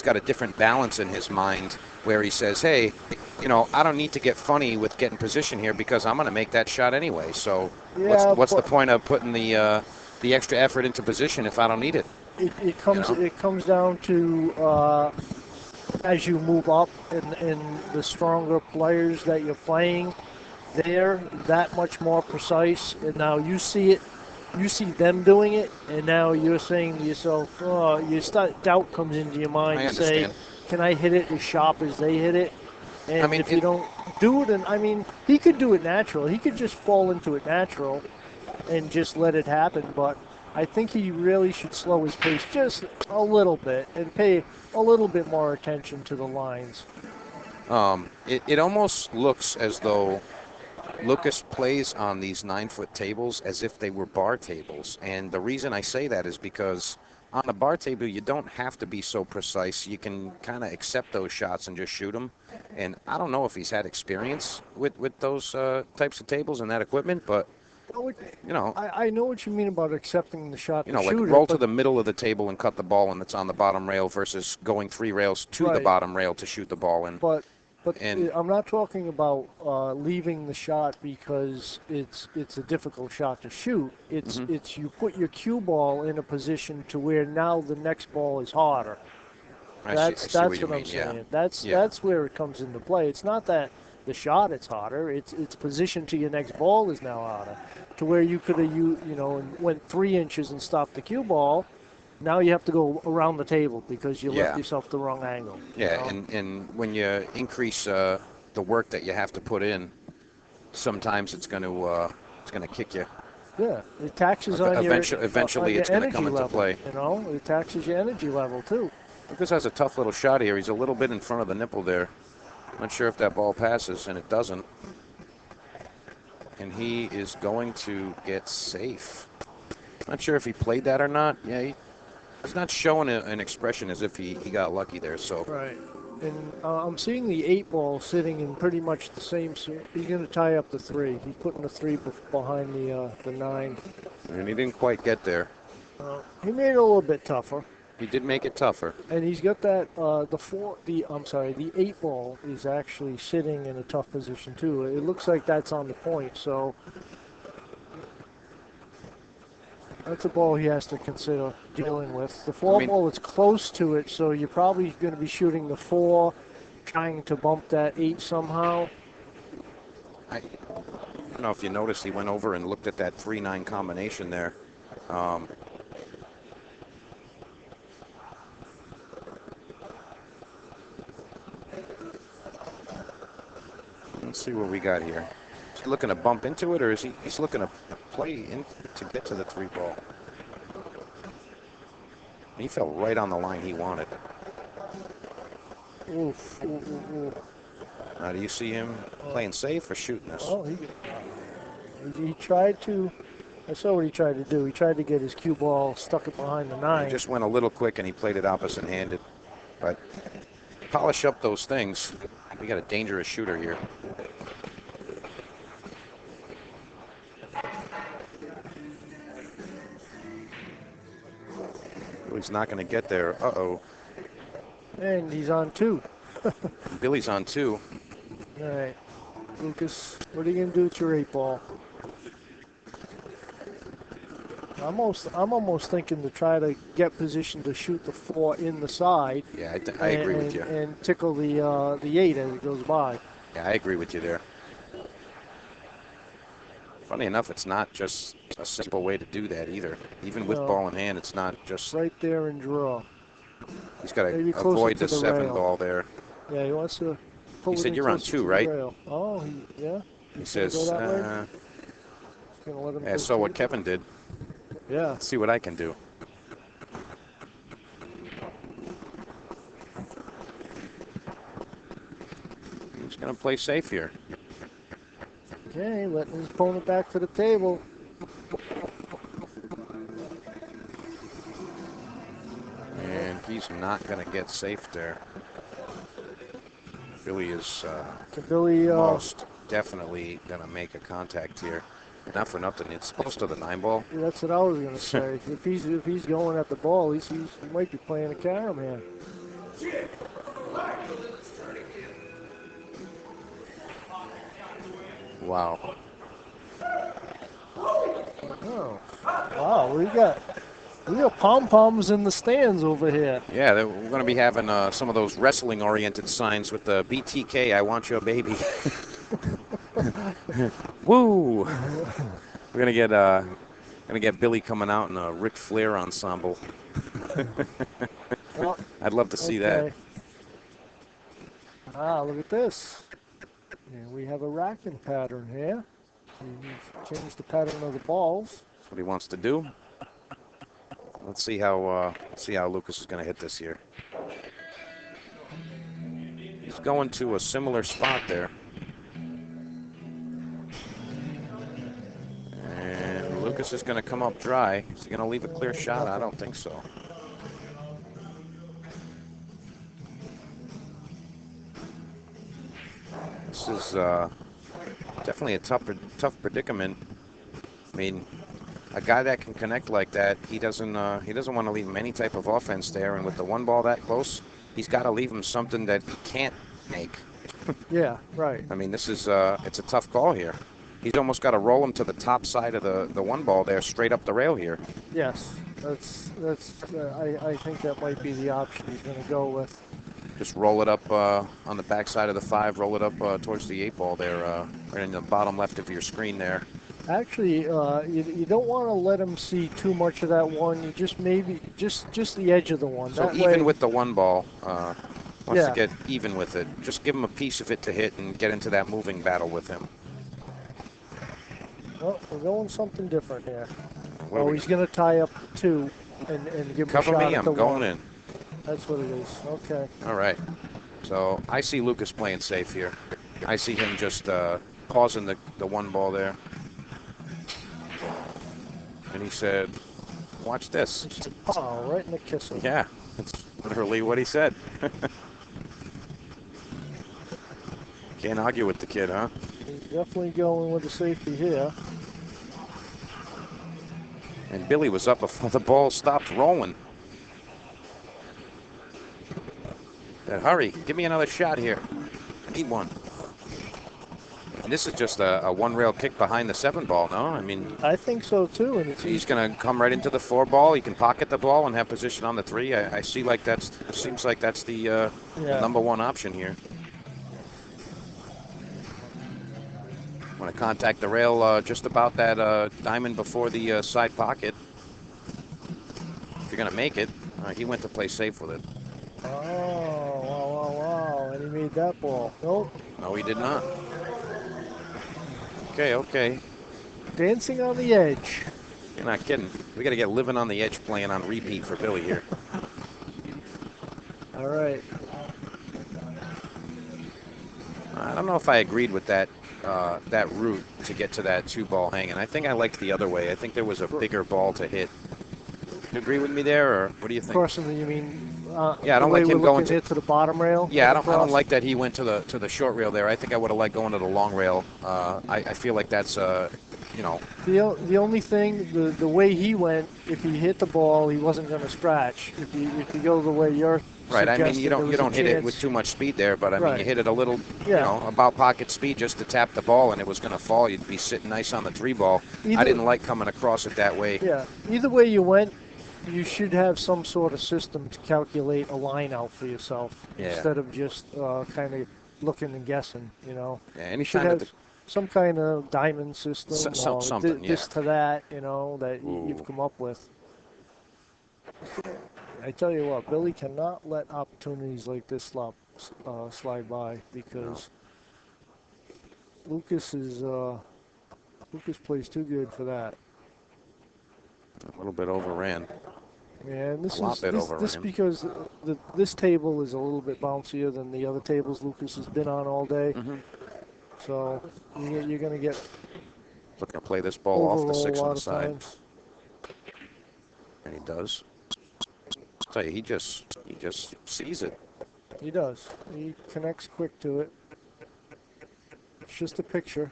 got a different balance in his mind where he says, hey, I don't need to get funny with getting position here because I'm going to make that shot anyway. So what's the point of putting the extra effort into position if I don't need it? It comes down to as you move up and the stronger players that you're playing, they're that much more precise. And now you see them doing it, and now you're saying to yourself, doubt comes into your mind. You say, can I hit it as sharp as they hit it? And if you don't do it, and he could do it natural. He could just fall into it natural and just let it happen. But I think he really should slow his pace just a little bit and pay a little bit more attention to the lines. It almost looks as though Lukas plays on these 9-foot tables as if they were bar tables. And the reason I say that is because on a bar table, you don't have to be so precise. You can kind of accept those shots and just shoot them. And I don't know if he's had experience with those types of tables and that equipment, but I know what you mean about accepting the shot. Like roll to the middle of the table and cut the ball and it's on the bottom rail versus going 3 rails to the bottom rail to shoot the ball in. But I'm not talking about leaving the shot because it's a difficult shot to shoot. It's you put your cue ball in a position to where now the next ball is harder. That's what I'm saying. That's where it comes into play. It's not that the shot it's harder. It's position to your next ball is now harder. To where you could have went 3 inches and stopped the cue ball. Now you have to go around the table because you left yourself the wrong angle. Yeah, and when you increase the work that you have to put in, sometimes it's going to kick you. Yeah, it taxes on eventually your it's going to come into level, play. It taxes your energy level too. Lukas has a tough little shot here. He's a little bit in front of the nipple there. Not sure if that ball passes, and it doesn't. And he is going to get safe. Not sure if he played that or not. Yeah, he's not showing an expression as if he got lucky there. So right, and I'm seeing the 8 ball sitting in pretty much the same. He's going to tie up the 3. He's putting the 3 behind the 9. And he didn't quite get there. He made it a little bit tougher. He did make it tougher. And he's got that the 8 ball is actually sitting in a tough position too. It looks like that's on the point, so that's a ball he has to consider dealing with. The 4 ball is close to it, so you're probably going to be shooting the 4, trying to bump that 8 somehow. I don't know if you noticed, he went over and looked at that 3-9 combination there. Let's see what we got here. Is he looking to bump into it, or is he's looking to play in to get to the 3 ball? He fell right on the line he wanted. Oof. Now, do you see him playing safe or shooting this? Oh, he tried to. I saw what he tried to do. He tried to get his cue ball, stuck it behind the 9. He just went a little quick and he played it opposite-handed. But polish up those things. We got a dangerous shooter here. Billy's not going to get there. Uh-oh. And he's on 2. Billy's on 2. All right. Lucas, what are you going to do with your 8 ball? I'm almost thinking to try to get position to shoot the 4 in the side. Yeah, I agree with you. And tickle the 8 as it goes by. Yeah, I agree with you there. Funny enough, it's not just a simple way to do that either. Even with ball in hand, it's not just... Right there and draw. He's got to avoid the 7 ball there. Yeah, he wants to pull it. He said you're on 2, right? Oh, yeah. He says, yeah, so what Kevin did. Yeah. Let's see what I can do. He's going to play safe here. Okay, letting his opponent back to the table. And he's not going to get safe there. Billy is most definitely going to make a contact here. Not for nothing, it's close to the 9 ball. Yeah, that's what I was going to say. if he's going at the ball, he might be playing a carom hand. Wow. Oh, wow! We got pom-poms in the stands over here. Yeah, we're going to be having some of those wrestling-oriented signs with the BTK, I want your baby. Woo! We're gonna get Billy coming out in a Ric Flair ensemble. Well, I'd love to see that. Ah, look at this. Yeah, we have a racking pattern here. He changed the pattern of the balls. That's what he wants to do. Let's see how Lucas is going to hit this here. He's going to a similar spot there. And Lucas is going to come up dry. Is he going to leave a clear shot? I don't think so. This is definitely a tough predicament. I mean, a guy that can connect like that, he doesn't want to leave him any type of offense there. And with the 1 ball that close, he's got to leave him something that he can't make. Yeah, right. I mean, this is it's a tough call here. He's almost got to roll him to the top side of the 1 ball there, straight up the rail here. Yes, I think that might be the option he's going to go with. Just roll it up on the back side of the 5, roll it up towards the 8 ball there, right in the bottom left of your screen there. Actually, you don't want to let him see too much of that 1. You just maybe just the edge of the 1. So that even way, with the 1 ball, wants to get even with it. Just give him a piece of it to hit and get into that moving battle with him. Well, we're going something different here. He's going to tie up 2 and give him Cover a shot me, at the I'm going 1. in. That's what it is. Okay. All right. So I see Lucas playing safe here. I see him just pausing the 1 ball there. And he said, watch this. Oh, right in the kisser. Yeah, that's literally what he said. Can't argue with the kid, huh? He's definitely going with the safety here. And Billy was up before the ball stopped rolling. Said, hurry, give me another shot here. I need one. And this is just a 1 rail kick behind the 7 ball, no? I mean, I think so too. And he's going to come right into the 4 ball. He can pocket the ball and have position on the 3. I see like seems like that's the number 1 option here. Want to contact the rail just about that diamond before the side pocket. If you're going to make it, he went to play safe with it. Oh, wow. And he made that ball. Nope. No, he did not. Okay. Dancing on the edge. You're not kidding. We got to get Living on the Edge playing on repeat for Billy here. All right. I don't know if I agreed with that route to get to that 2 ball hanging. I think I liked the other way. I think there was a bigger ball to hit. You agree with me there, or what do you think? Crossing, you mean? Yeah, I don't like him going to the bottom rail. Yeah, I don't like that he went to the short rail there. I think I would have liked going to the long rail. I feel like that's you know. The only thing, the way he went, if he hit the ball, he wasn't going to scratch. If you go the way you're Right. I mean, suggesting, there you was a don't hit it with chance. too much speed there, but I mean, you Right. hit it a little, you Yeah. know, about pocket speed just to tap the ball, and it was going to fall. You'd be sitting nice on the 3 ball. I Either, didn't like coming across it that way. yeah. Either way you went, you should have some sort of system to calculate a line out for yourself Yeah. instead of just kind of looking and guessing. You know. Yeah. You should Anytime that have some kind of diamond system or something, yeah. this to that. You know that you've come up with. I tell you what, Billy cannot let opportunities like this slide by because Lucas plays too good for that. A little bit overran. Yeah, and this overran. because this table is a little bit bouncier than the other tables Lucas has been on all day. Mm-hmm. So you're going to get Looking to play this ball off the 6 a lot on the of side. times. And he does. I'll tell you, he just sees it. He does. He connects quick to it. It's just a picture.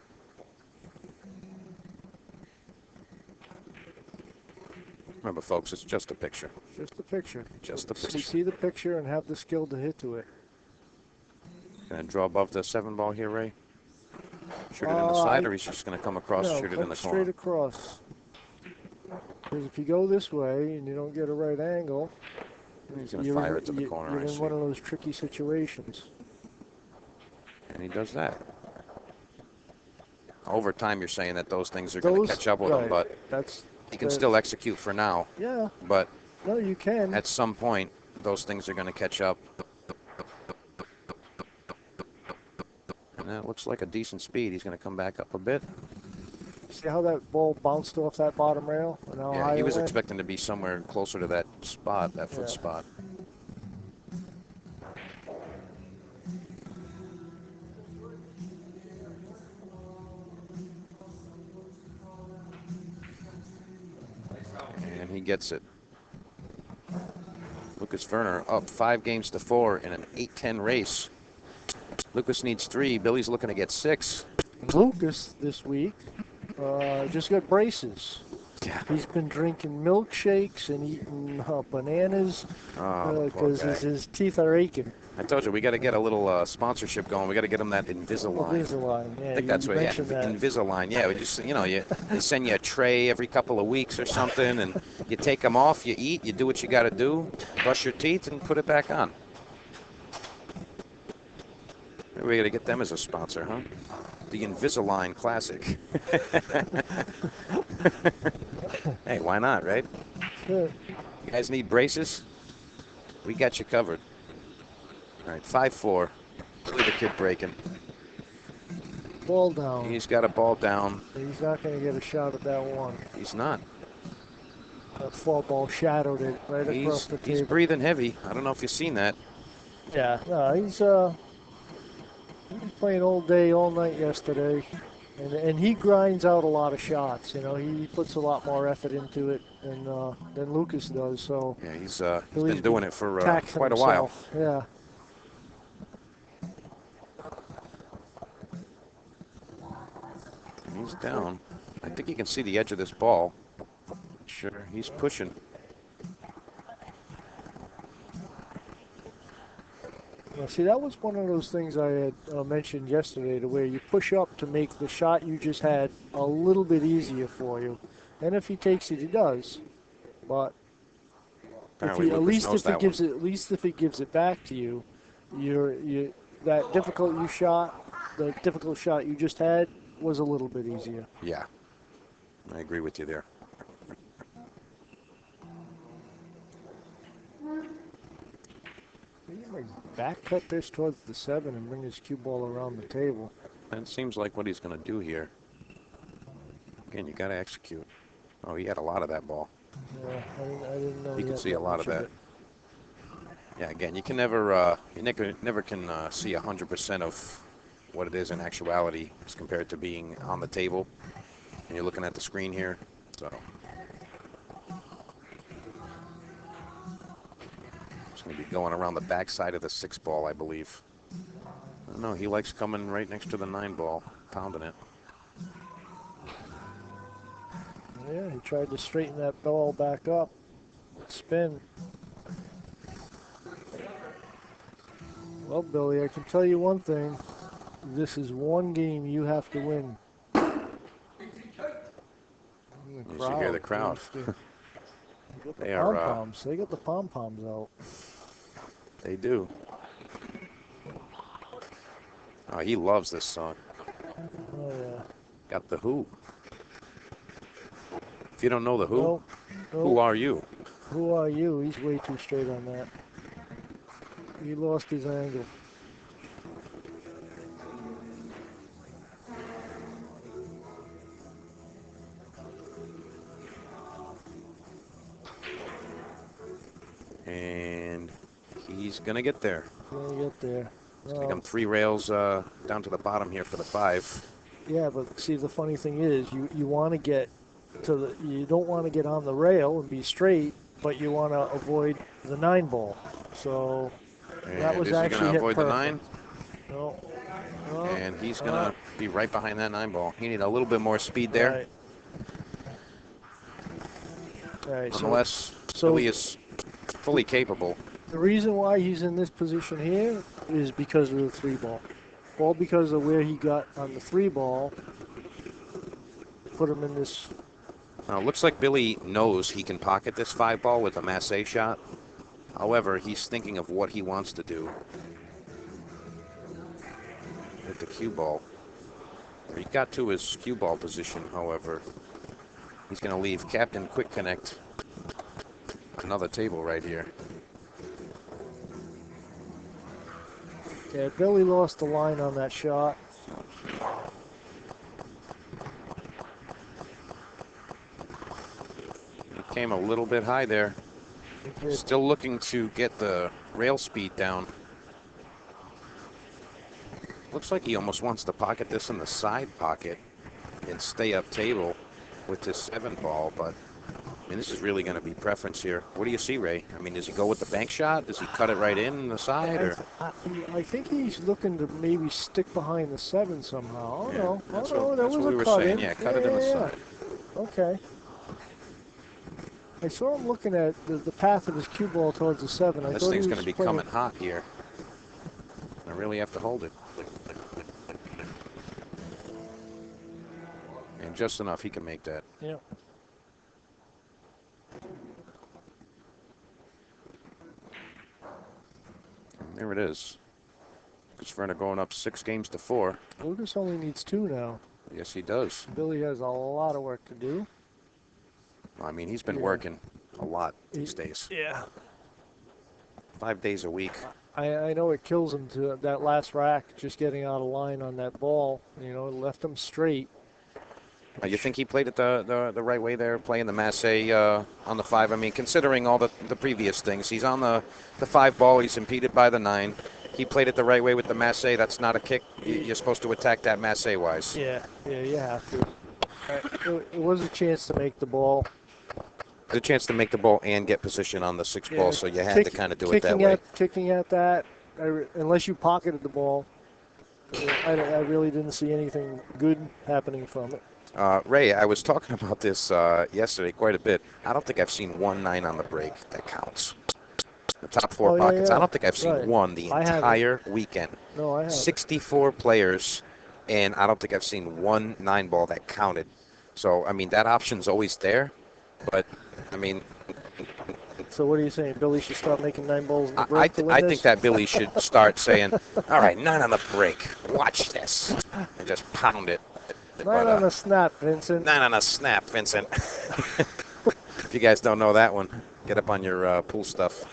Remember, folks, it's just a picture. Just a picture. Just a So picture. see the picture and have the skill to hit to it. Gonna draw above the 7 ball here, Ray? Shoot it in the side, or he's just gonna come across, no, shoot it in the straight corner? across. Because if you go this way and you don't get a right angle, He's gonna fire it to the corner. You're I in see. one of those tricky situations. And he does that. Over time, you're saying that those things are gonna catch up with him, but he can still execute for now. Yeah. But no, you can. At some point, those things are gonna catch up. And that looks like a decent speed. He's gonna come back up a bit. See how that ball bounced off that bottom rail? And how Yeah, high he it was went? expecting to be somewhere closer to that spot, that foot spot. And he gets it. Lukas Verner up 5-4 in an 8-10 race. Lukas needs 3. Billy's looking to get 6. Lucas this week just got braces. Yeah. He's been drinking milkshakes and eating bananas because his teeth are aching. I told you, we got to get a little sponsorship going. We got to get him that Invisalign. Invisalign, yeah. I think that's what, yeah, Invisalign. Yeah, we just, you know, they send you a tray every couple of weeks or something, and you take them off, you eat, you do what you got to do, brush your teeth, and put it back on. Maybe we got to get them as a sponsor, huh? The Invisalign Classic. Hey, why not, right? Good. You guys need braces? We got you covered. All right, 5-4. Look at the kid breaking. Ball down. He's got a ball down. He's not going to get a shot at that one. He's not. That 4-ball shadowed it right across the table. He's breathing heavy. I don't know if you've seen that. Yeah, no, he's playing all day, all night yesterday. And he grinds out a lot of shots. You know, he puts a lot more effort into it than Lucas does. So yeah, he's been doing it for quite a while. Yeah. He's down. I think you can see the edge of this ball. Sure, he's pushing. Well, see, that was one of those things I had mentioned yesterday, to where you push up to make the shot you just had a little bit easier for you. And if he takes it, he does. But at least if he gives it back to you, the difficult shot you just had was a little bit easier. Yeah, I agree with you there. He might back cut this towards the 7 and bring his cue ball around the table. That seems like what he's going to do here. Again, you got to execute. Oh, he had a lot of that ball. Yeah, I didn't know. You can see a lot of that. Yeah, again, you can never can see 100% of what it is in actuality as compared to being on the table. And you're looking at the screen here, so. It's going to be going around the backside of the 6 ball, I believe. I don't know, he likes coming right next to the 9 ball, pounding it. Yeah, he tried to straighten that ball back up. Spin. Well, Billy, I can tell you one thing. This is one game you have to win. You should hear the crowd. They got the pom-poms. They got the pom-poms out. They do. Oh, he loves this song. Oh, yeah. Got the Who. If you don't know the Who, Nope. who are you? Who are you? He's way too straight on that. He lost his angle. And he's going to get there. Gonna get there. It's going to come 3 rails down to the bottom here for the 5. Yeah, but see, the funny thing is, you want to get to the, you don't want to get on the rail and be straight, but you want to avoid the 9 ball. So and that was is actually he going to avoid perfect. the 9? No. No. And he's going to be right behind that 9 ball. He needs a little bit more speed there. Right. All right. Nonetheless, So Billy is fully capable. the reason why he's in this position here is because of the 3 ball. All because of where he got on the 3 ball. Put him in this. Now, it looks like Billy knows he can pocket this 5 ball with a Massey shot. However, he's thinking of what he wants to do with the cue ball. He got to his cue ball position, however. He's going to leave Captain Quick Connect another table right here. Yeah, Billy lost the line on that shot. He came a little bit high there. Still looking to get the rail speed down. Looks like he almost wants to pocket this in the side pocket and stay up table with this 7 ball, but I mean, this is really going to be preference here. What do you see, Ray? I mean, does he go with the bank shot? Does he cut it right in the side? Or? I think he's looking to maybe stick behind the 7 somehow. I don't know. That's there what was we a were cut saying. in. Yeah, cut it in the side. Okay. I saw him looking at the path of his cue ball towards the 7. This thing's going to be coming hot here. I really have to hold it. And just enough, he can make that. Yeah. And there it is. Lukas Verner going up 6-4. Lukas only needs 2 now. Yes, he does. Billy has a lot of work to do. I mean, he's been working a lot these days. Yeah. 5 days a week. I know it kills him to that last rack, just getting out of line on that ball. You know, it left him straight. You think he played it the right way there, playing the Massey on the 5? I mean, considering all the previous things, he's on the 5 ball. He's impeded by the 9. He played it the right way with the Massey. That's not a kick. You're supposed to attack that Massey-wise. Yeah, you have to. It was a chance to make the ball. The chance to make the ball and get position on the 6 ball, so you had to kind of do it that way. Kicking at that, unless you pocketed the ball, I really didn't see anything good happening from it. Ray, I was talking about this yesterday quite a bit. I don't think I've seen 1 9 on the break that counts. The top 4 pockets. Yeah. I don't think I've seen one the entire weekend. No, I haven't. 64 players, and I don't think I've seen 1 9 ball that counted. So, I mean, that option's always there, but, I mean... So what are you saying? Billy should start making 9 balls in the break to win I this? think that Billy should start saying, all right, 9 on the break. Watch this. And just pound it. 9 on the snap, Vincent. 9 on a snap, Vincent. If you guys don't know that one, get up on your pool stuff.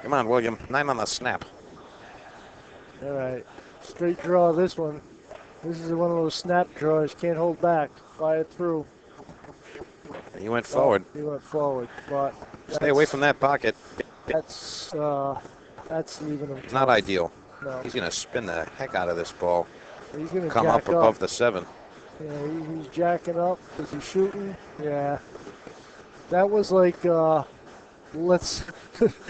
Come on, William. 9 on the snap. All right. Straight draw this one. This is one of those snap draws. Can't hold back. Fire through. He went forward. He went forward. But stay away from that pocket. That's leaving him. Not ideal. No. He's going to spin the heck out of this ball. He's going to come up above the 7. Yeah, he's jacking up. Is he shooting? Yeah. That was like let's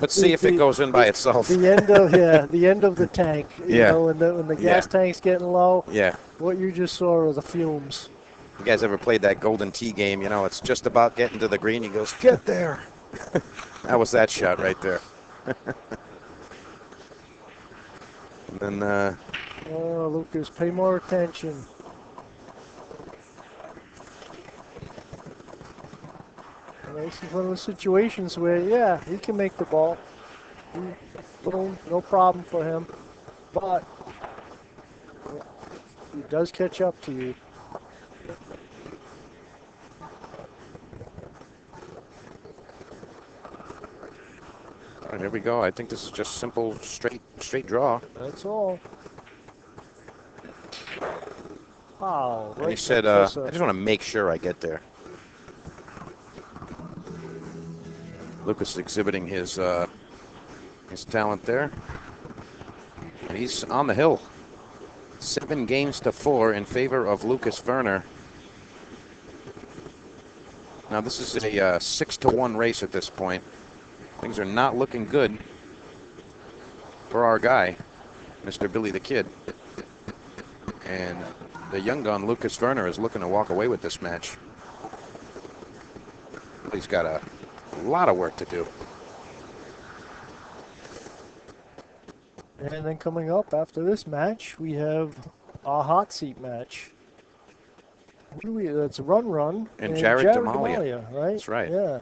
see if it goes in by itself. the end of the tank. You know, when the gas tank's getting low. Yeah. What you just saw are the fumes. You guys ever played that Golden Tee game? You know, it's just about getting to the green. He goes, get there. That was that shot right there. And then. Oh, Lucas, pay more attention. This is one of those situations where, yeah, he can make the ball. Boom, no problem for him. But he does catch up to you. All right, here we go. I think this is just simple, straight draw. That's all. Wow. And he said, I just want to make sure I get there. Lucas exhibiting his talent there. And he's on the hill. 7 games to 4 in favor of Lukas Verner. Now this is a 6-1 race at this point. Things are not looking good for our guy, Mr. Billy the Kid. And the young gun, Lukas Verner, is looking to walk away with this match. He's got a lot of work to do. And then coming up after this match, we have a hot seat match. It's Run and Jared Demalia. Right? That's right. Yeah.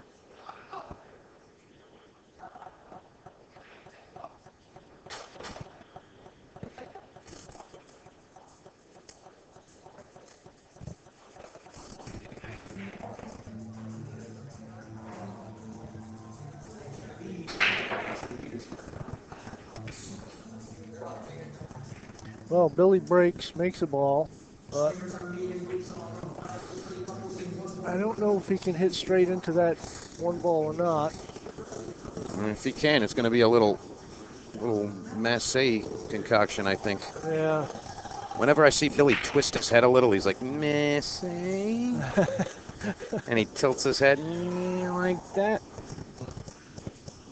Well, Billy breaks, makes a ball, but I don't know if he can hit straight into that one ball or not. And if he can, it's going to be a little Massey concoction, I think. Yeah. Whenever I see Billy twist his head a little, he's like, Massey. And he tilts his head like that.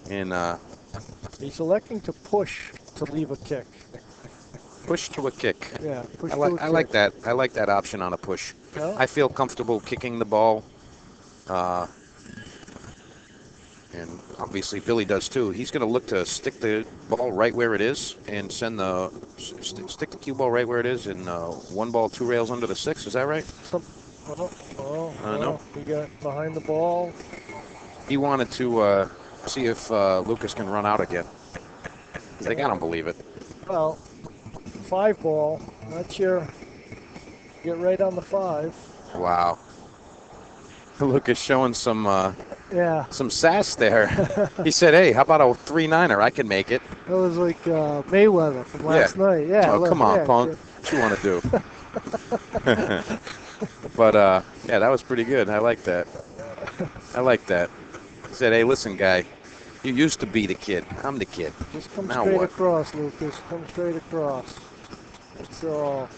And he's electing to push to leave a kick. Push to a kick. Yeah, push I to a kick. like that. I like that option on a push. Yeah. I feel comfortable kicking the ball. And obviously Billy does too. He's going to look to stick the ball right where it is and send the stick the cue ball right where it is and 1 ball 2 rails under the 6. Is that right? No. He got behind the ball. He wanted to see if Lucas can run out again. I don't believe it. Well, 5 ball. That's your get right on the 5. Wow. Lucas showing some sass there. He said, hey, how about a 3-9er? I can make it. That was like Mayweather from last night. Yeah. Oh, come on, punk. What you want to do? But, that was pretty good. I like that. He said, hey, listen, guy. You used to be the kid. I'm the kid. Just come now straight what? Across, Lucas. Come straight across. It's a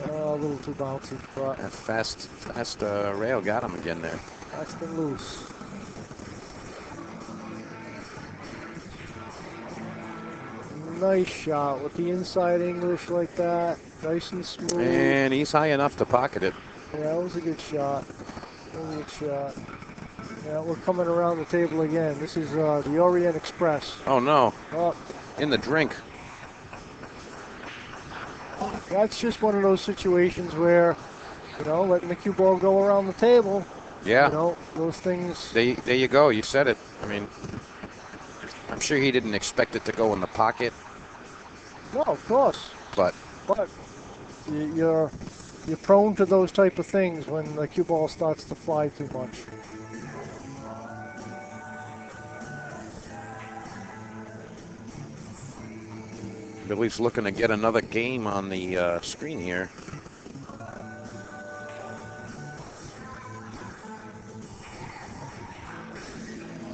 little too bouncy. But that fast rail got him again there. Fast and loose. Nice shot with the inside English like that. Nice and smooth. And he's high enough to pocket it. Yeah, that was a good shot. Yeah, we're coming around the table again. This is the Orient Express. Oh, no. Oh. In the drink. That's just one of those situations where, letting the cue ball go around the table. Yeah. Those things. There you go. You said it. I mean, I'm sure he didn't expect it to go in the pocket. No, of course. But you're prone to those type of things when the cue ball starts to fly too much. Billy's looking to get another game on the screen here.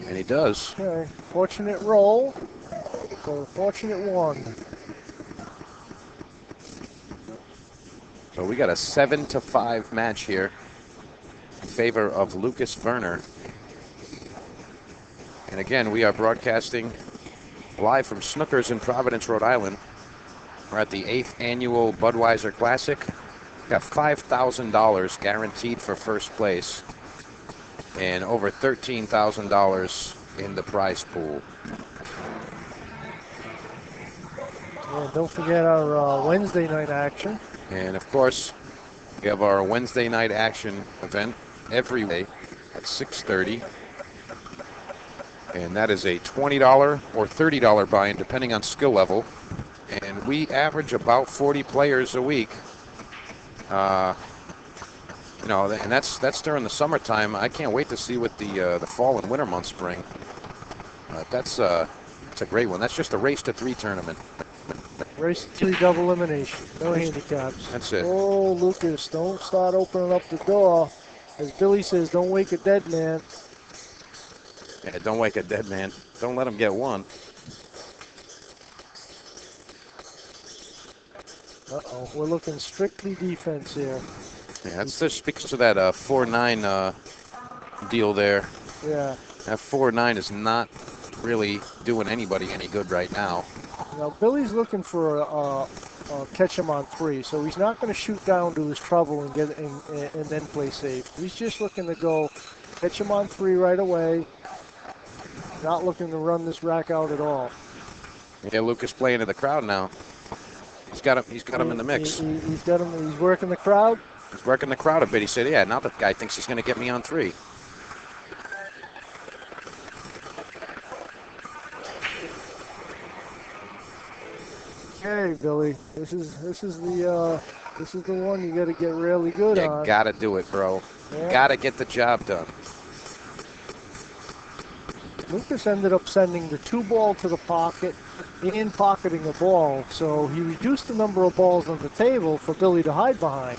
And he does. Okay, fortunate roll for the fortunate one. So we got a 7-5 match here in favor of Lukas Verner. And again, we are broadcasting live from Snookers in Providence, Rhode Island. We're at the 8th Annual Budweiser Classic. Got $5,000 guaranteed for first place and over $13,000 in the prize pool. And don't forget our Wednesday night action. And of course, we have our Wednesday night action event every day at 6:30. And that is a $20 or $30 buy-in, depending on skill level. And we average about 40 players a week. You know, and that's during the summertime. I can't wait to see what the fall and winter months bring. It's a great one. That's just a race to 3 tournament. Race to 3 double elimination. No handicaps. That's it. Oh, Lucas, don't start opening up the door. As Billy says, don't wake a dead man. Yeah, don't wake a dead man. Don't let him get one. Uh-oh, we're looking strictly defense here. Yeah, that just speaks to that 4-9 deal there. Yeah. That 4-9 is not really doing anybody any good right now. Now, Billy's looking for a catch him on 3, so he's not going to shoot down to his trouble and get and then play safe. He's just looking to go catch him on 3 right away. Not looking to run this rack out at all. Yeah, Lucas playing to the crowd now. He's got him in the mix. He's got him. He's working the crowd. He's working the crowd a bit. He said, "Yeah, now the guy thinks he's going to get me on 3." Okay, Billy. This is the one you got to get really good on. You got to do it, bro. Yeah. Got to get the job done. Lucas ended up sending the 2 ball to the pocket and pocketing a ball, so he reduced the number of balls on the table for Billy to hide behind.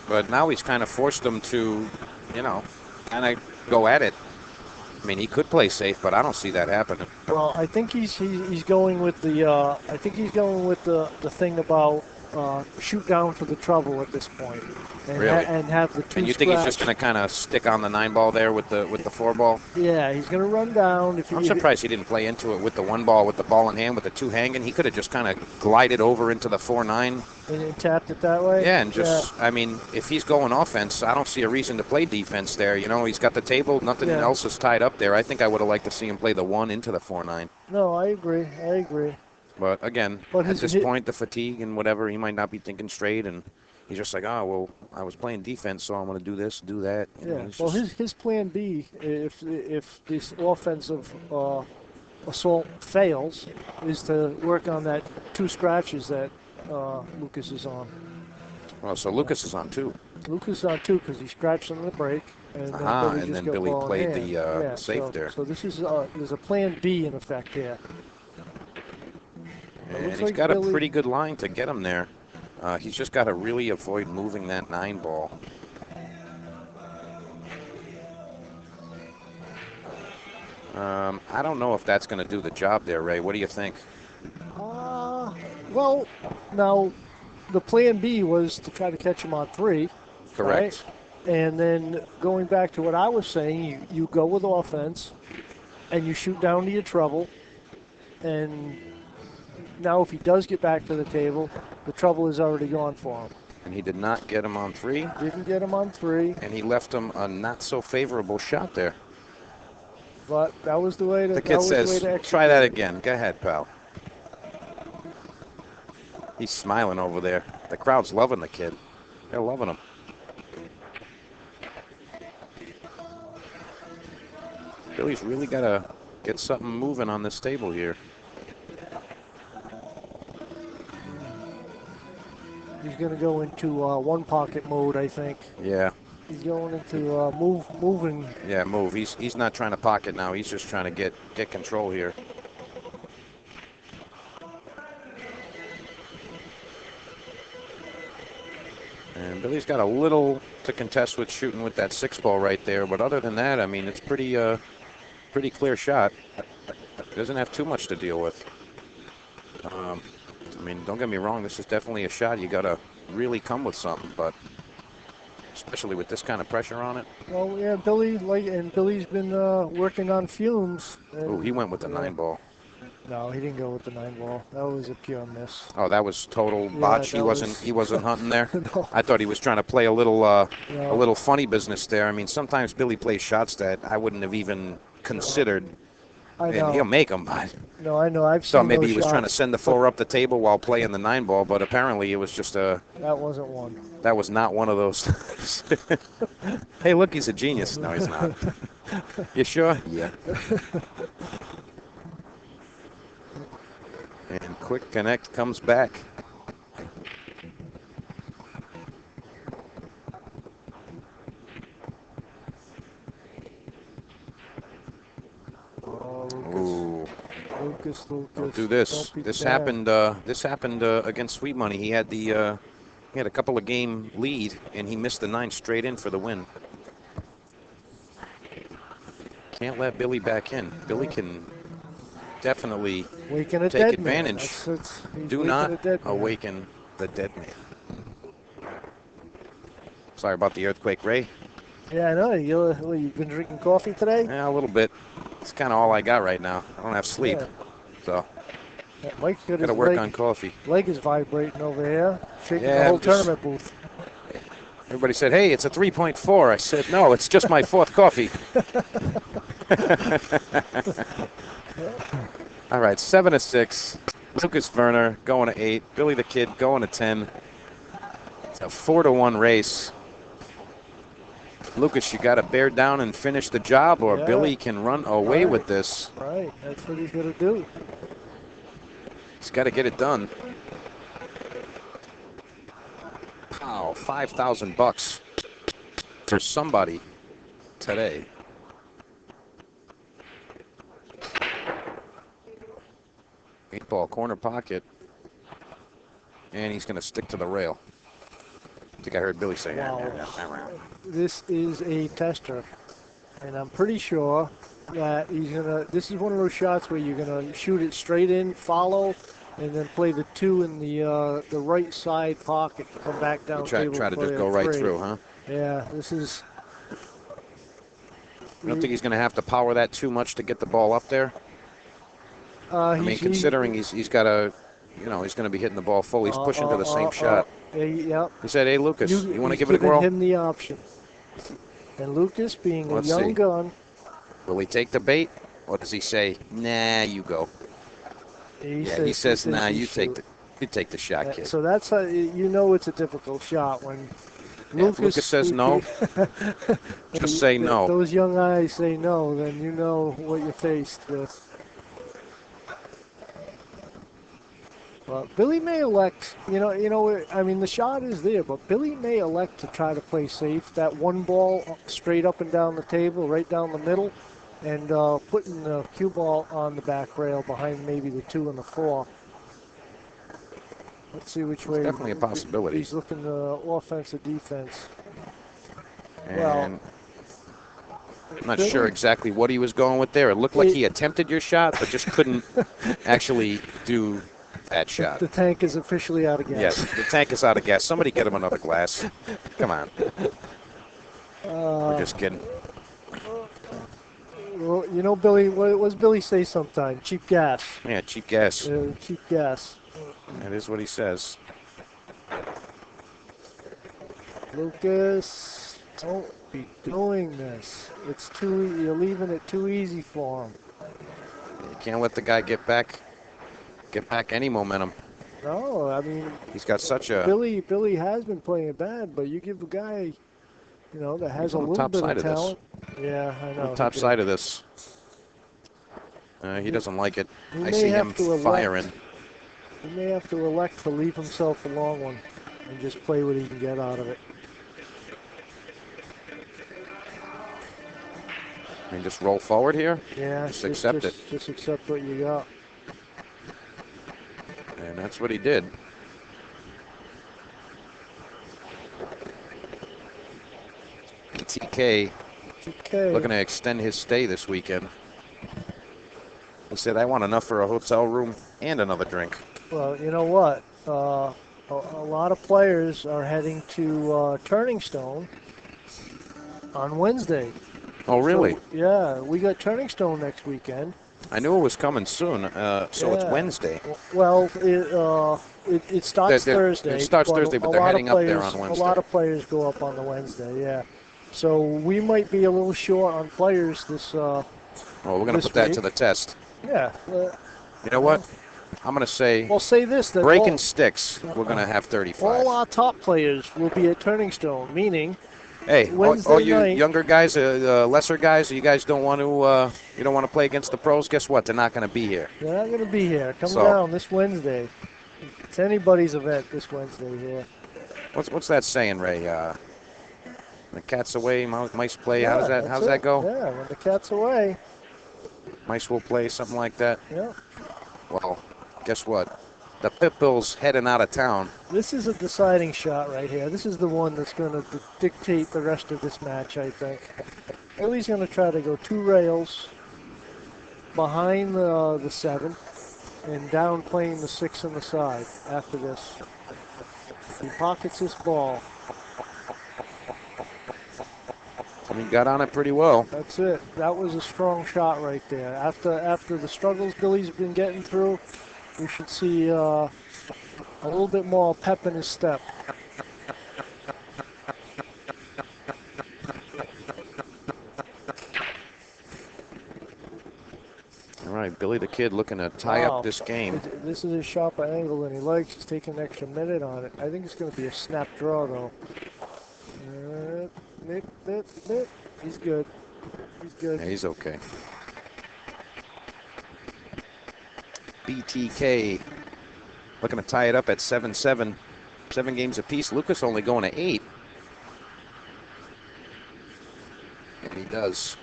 But now he's kind of forced him to, you know, kind of go at it. I mean, he could play safe, but I don't see that happening. Well, I think he's going with the the thing about shoot down for the trouble at this point, and, Really? and have the 2 And you think he's scratch. just going to kind of stick on the 9 ball there with the 4 ball? Yeah, he's going to run down. I'm surprised he didn't play into it with the 1 ball, with the ball in hand, with the 2 hanging. He could have just kind of glided over into the 4-9. And tapped it that way. Yeah, and just, I mean, if he's going offense, I don't see a reason to play defense there. You know, he's got the table, nothing else is tied up there. I think I would have liked to see him play the 1 into the 4-9. No, I agree. But again, at this point, the fatigue and whatever, he might not be thinking straight, and he's just like, oh, well, I was playing defense, so I'm going to do this, do that. Yeah. Well, his plan B, if this offensive assault fails, is to work on that 2 scratches that Lucas is on. Well, so Lucas is on 2. Lucas is on 2 because he scratched on the break, and then Billy played the safe there. So this is there's a plan B in effect here. And he's got a pretty good line to get him there. He's just got to really avoid moving that 9 ball. I don't know if that's going to do the job there, Ray. What do you think? Well, now the plan B was to try to catch him on 3. Correct. Right? And then going back to what I was saying, you go with offense, and you shoot down to your trouble, and now if he does get back to the table, the trouble is already gone for him. And he did not get him on 3. Didn't get him on 3. And he left him a not so favorable shot there. But that was the way to. The kid says, "Try that again. Go ahead, pal." He's smiling over there. The crowd's loving the kid. They're loving him. Billy's really got to get something moving on this table here. He's going to go into 1 pocket mode, I think. Yeah. He's going into moving. Yeah, move. He's not trying to pocket now. He's just trying to get control here. And Billy's got a little to contest with shooting with that 6 ball right there, but other than that, I mean, it's pretty clear shot. Doesn't have too much to deal with. I mean, don't get me wrong, this is definitely a shot you got to really come with something, but especially with this kind of pressure on it. Well, yeah, Billy's been working on fumes. Oh, he went with the 9-ball. No, he didn't go with the 9-ball. That was a pure miss. Oh, that was total botch. He wasn't hunting there. No. I thought he was trying to play a little funny business there. I mean, sometimes Billy plays shots that I wouldn't have even considered. I know. And he'll make them, but no, I know. I've so seen maybe those he was shots, trying to send the 4 up the table while playing the 9-ball, but apparently it was just That wasn't one. that was not one of those. Hey, look, he's a genius. No, he's not. You sure? Yeah. And quick connect comes back. Oh, Lucas. Don't do this. This happened against Sweet Money. He had a couple of game lead, and he missed the 9 straight in for the win. Can't let Billy back in. Billy can definitely take advantage. Do not awaken the dead man. Sorry about the earthquake, Ray. Yeah, I know. You've been drinking coffee today? Yeah, a little bit. It's kind of all I got right now. I don't have sleep, so Mike's got to work on coffee. Leg is vibrating over here, shaking the whole tournament booth. Everybody said, "Hey, it's a 3.4." I said, "No, it's just my 4th coffee." All right, 7-6. Lukas Verner going to 8. Billy the Kid going to 10. It's a 4-1 race. Lukas, you got to bear down and finish the job, or Billy can run away with this. Right, that's what he's going to do. He's got to get it done. Wow, $5,000 for somebody today. Eight-ball corner pocket, and he's going to stick to the rail. I think I heard Billy say, wow. This is a tester, and I'm pretty sure that this is one of those shots where you're gonna shoot it straight in, follow, and then play the 2 in the right side pocket, come back down table. Try to just go right through, huh? Yeah, this is. You don't think he's gonna have to power that too much to get the ball up there? I mean, considering he's got a, he's going to be hitting the ball full. He's pushing to the same shot. Yep. He said, "Hey, Lukas, you want to give it a whirl?" whirl?" Him the option. And Lukas, being a young gun, will he take the bait, or does he say, "Nah, you go"? He says, "Nah, you take the shot, kid." So that's how you know it's a difficult shot when Lukas says no. Just say no. Those young eyes say no, then you know what you're faced with. But Billy may elect, I mean, the shot is there, but Billy may elect to try to play safe. That 1 ball straight up and down the table, right down the middle, and putting the cue ball on the back rail behind maybe the 2 and the 4. Let's see which way. It's definitely a possibility. He's looking offense or defense. And I'm not sure exactly what he was going with there. It looked like he attempted your shot, but just couldn't actually do that shot. The tank is officially out of gas. Yes, the tank is out of gas. Somebody get him another glass. Come on. We're just kidding. Well, Billy, what does Billy say sometimes? Cheap gas. Yeah, cheap gas. Cheap gas. That is what he says. Lukas, don't be doing this. You're leaving it too easy for him. You can't let the guy get back any momentum. No, I mean, he's got such a. Billy has been playing bad, but you give a guy, that has a little bit of talent. Yeah, I know. Top side of this. He doesn't like it. I see him firing. He may have to elect to leave himself a long one and just play what he can get out of it. I mean, just roll forward here? Yeah. Just accept it. Just accept what you got. And that's what he did. TK looking to extend his stay this weekend. He said, "I want enough for a hotel room and another drink." Well, you know what? A lot of players are heading to Turning Stone On Wednesday. Oh, really? So, yeah, we got Turning Stone next weekend. I knew it was coming soon, so it's Yeah. Wednesday. Well, it starts Thursday. It starts but Thursday, a but they're lot of heading up there players, on a Wednesday. lot of players go up on the Wednesday. Yeah. So we might be a little short on players this. Well, we're going to this put that week. to the test. Yeah. You know what? I'm going to say, Well, say this that breaking sticks, we're going to have 35. all our top players will be at Turning Stone, meaning Hey, Wednesday all you night. younger guys, lesser guys, you guys don't want to play against the pros. Guess what? They're not going to be here. They're not going to be here. Come So- down this Wednesday. It's anybody's event this Wednesday here. What's that saying, Ray? The cat's away, mice play. Yeah, How does that go? Yeah, when the cat's away. Mice will play, something like that. Yeah. Well, guess what? The Pitbull's heading out of town. This is a deciding shot right here. This is the one that's going to dictate the rest of this match, I think. Billy's going to try to go 2 rails behind the 7 and down playing the 6 on the side after this. He pockets this ball. He got on it pretty well. That's it. That was a strong shot right there. After the struggles Billy's been getting through, we should see a little bit more pep in his step. All right, Billy the Kid looking to tie up this game. This is a sharper angle than he likes. He's taking an extra minute on it. I think it's going to be a snap draw, though. He's good. He's good. Yeah, he's okay. BTK looking to tie it up at 7-7. 7 games apiece. Lucas only going to 8. And he does.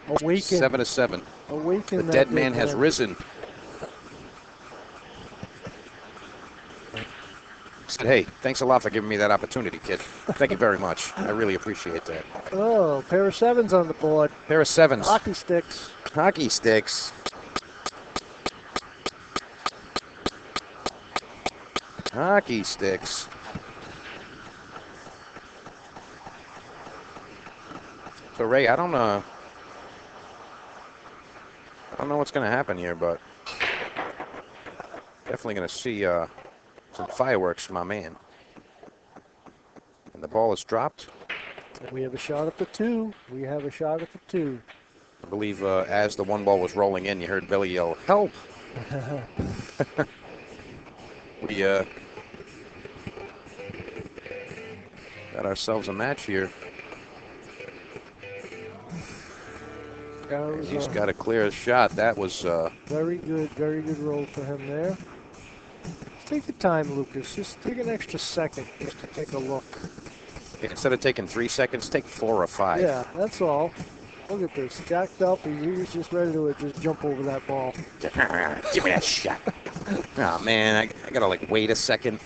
Awaken. 7-7. Awaken. The that dead big man has risen. Said, hey, thanks a lot for giving me that opportunity, kid. Thank you very much. I really appreciate that. Oh, pair of 7s on the board. Pair of 7s. Hockey sticks. Hockey sticks. Hockey sticks. So Ray, I don't know what's going to happen here, but definitely going to see some fireworks from my man. And the ball is dropped. We have a shot at the 2. We have a shot at the 2. I believe as the 1 ball was rolling in, you heard Billy yell, "Help!" We got ourselves a match here. He's got a clear shot. That was very good roll for him there. Take your time, Lucas. Just take an extra second just to take a look. instead of taking 3 seconds, take 4 or 5. Yeah, that's all. Look at this. Jacked up. He was just ready to just jump over that ball. Give me that shot. Oh, man, I got to, like, wait a second.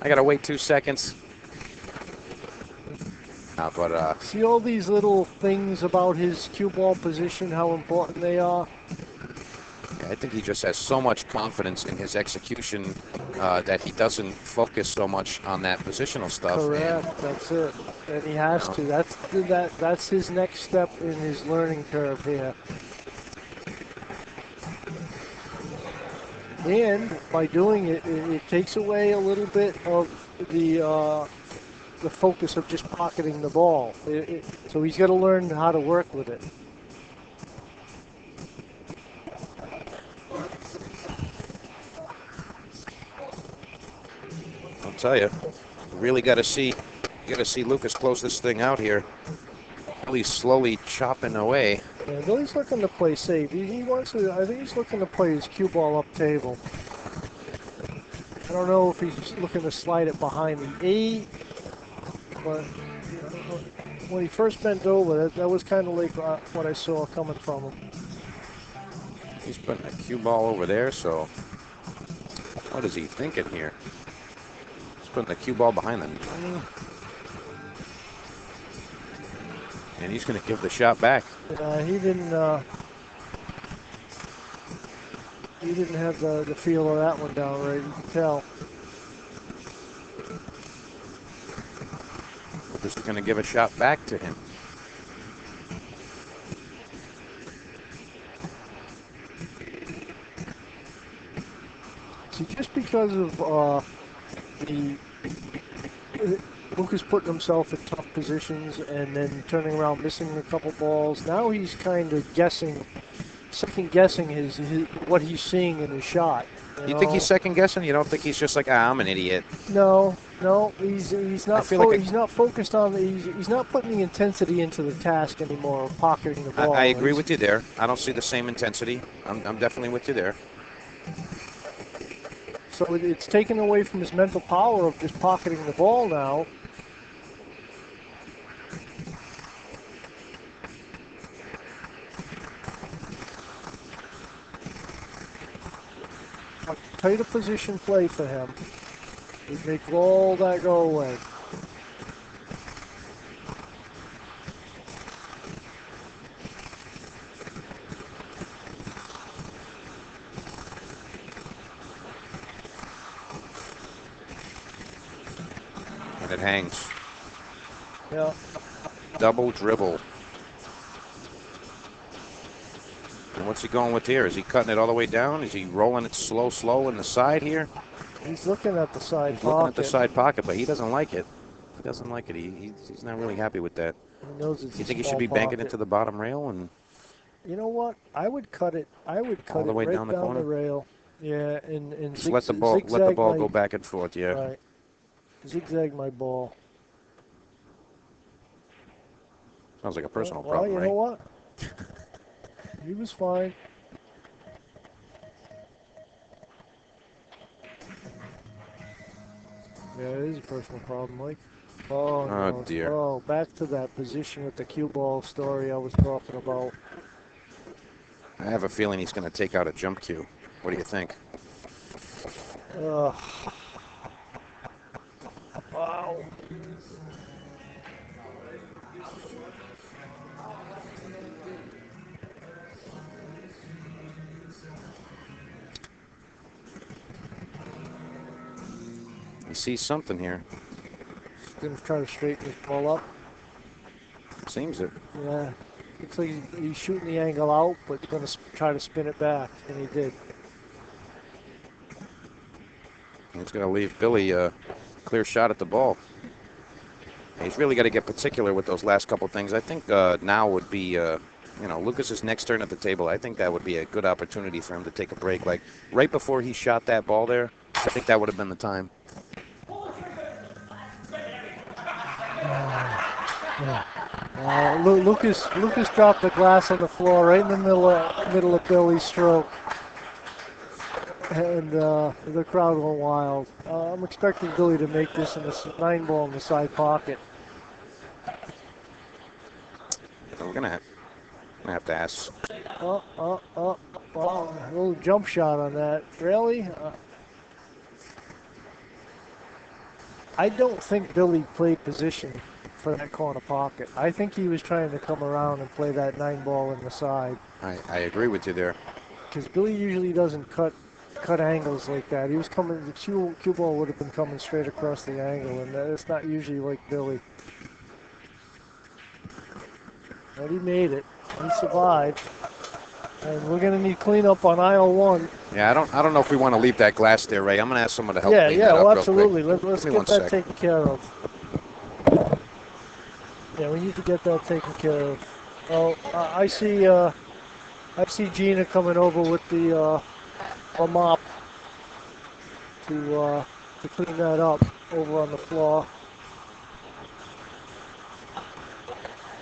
I got to wait 2 seconds. No, but, See all these little things about his cue ball position, how important they are? I think he just has so much confidence in his execution that he doesn't focus so much on that positional stuff. Correct. That's it. And he has to. That's his next step in his learning curve here. And by doing it, it takes away a little bit of the focus of just pocketing the ball. So he's got to learn how to work with it. I'll tell you, really got to see Lucas close this thing out here. Really slowly chopping away. Yeah, Billy's looking to play safe. He wants to. I think he's looking to play his cue ball up table. I don't know if he's looking to slide it behind the 8, but when he first bent over, that was kind of like what I saw coming from him. He's putting a cue ball over there, so what is he thinking here? He's putting the cue ball behind them. And he's going to give the shot back. He didn't have the feel of that one down right. You can tell. Lucas is going to give a shot back to him. See, just because of Lucas putting himself in tough positions and then turning around missing a couple balls, now he's kind of second guessing his what he's seeing in his shot. You think he's second guessing? You don't think he's just like, I'm an idiot? No, he's not. He's not focused on. He's not putting the intensity into the task anymore of pocketing the ball. I agree with you there. I don't see the same intensity. I'm definitely with you there. So it's taken away from his mental power of just pocketing the ball now. A tighter position play for him would make all that go away. And it hangs. Yeah. Double dribble. And what's he going with here? Is he cutting it all the way down? Is he rolling it slow in the side here? He's looking at the side He's pocket. looking at the side pocket, but he doesn't like it. He doesn't like it. He's not really happy with that. He knows it's You a think he small should be banking it pocket. to the bottom rail and You know what? I would cut it. I would cut all the it way right down the corner? rail. Yeah, and Just let the ball zigzag go back and forth. Yeah. Right. Zigzag my ball. Sounds like a personal Well, problem, you right? know what? He was fine. Yeah, it is a personal problem, Mike. Oh, no. Dear. Oh, back to that position with the cue ball story I was talking about. I have a feeling he's going to take out a jump cue. What do you think? Ugh. Wow. He sees something here. He's going to try to straighten his ball up. Seems it. Yeah. Looks like he's shooting the angle out, but going to try to spin it back, and he did. He's going to leave Billy a clear shot at the ball. He's really got to get particular with those last couple things. I think now would be, Lucas's next turn at the table. I think that would be a good opportunity for him to take a break. Like right before he shot that ball there, I think that would have been the time. Lucas dropped the glass on the floor right in the middle of Billy's stroke, and the crowd went wild. I'm expecting Billy to make this in the 9 ball in the side pocket. So we're gonna have to ask. A little jump shot on that. Really? I don't think Billy played position for that corner pocket. I think he was trying to come around and play that 9 ball in the side. I agree with you there. Because Billy usually doesn't cut angles like that. He was coming, the cue ball would have been coming straight across the angle, and that's not usually like Billy. But he made it. He survived. And we're going to need cleanup on aisle 1. Yeah, I don't know if we want to leave that glass there, Ray. I'm going to ask someone to help clean that up well, real absolutely. quick. Let's Give me get that 1 sec. taken care of. Yeah, we need to get that taken care of. Oh, I see Gina coming over with the a mop to clean that up over on the floor.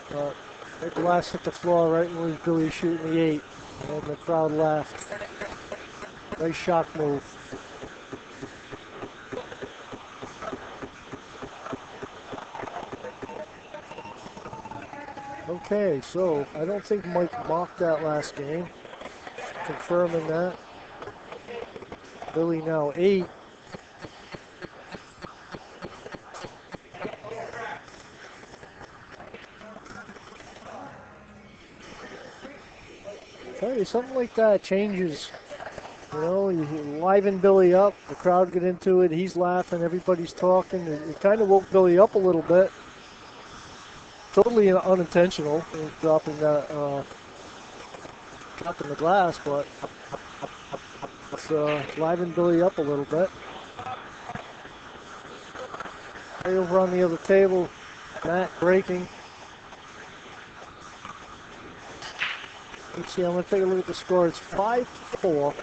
The glass hit the floor right when Billy shooting the 8, and the crowd laughed. Nice shock move. Okay, so I don't think Mike mocked that last game. Confirming that. Billy now 8. Tell you, something like that changes. You know, you liven Billy up, the crowd get into it, he's laughing, everybody's talking. It kind of woke Billy up a little bit. totally unintentional, dropping that cup in the glass, but it's livened Billy up a little bit. Right over on the other table, Matt breaking. Let's see, I'm going to take a look at the score. It's 5-4.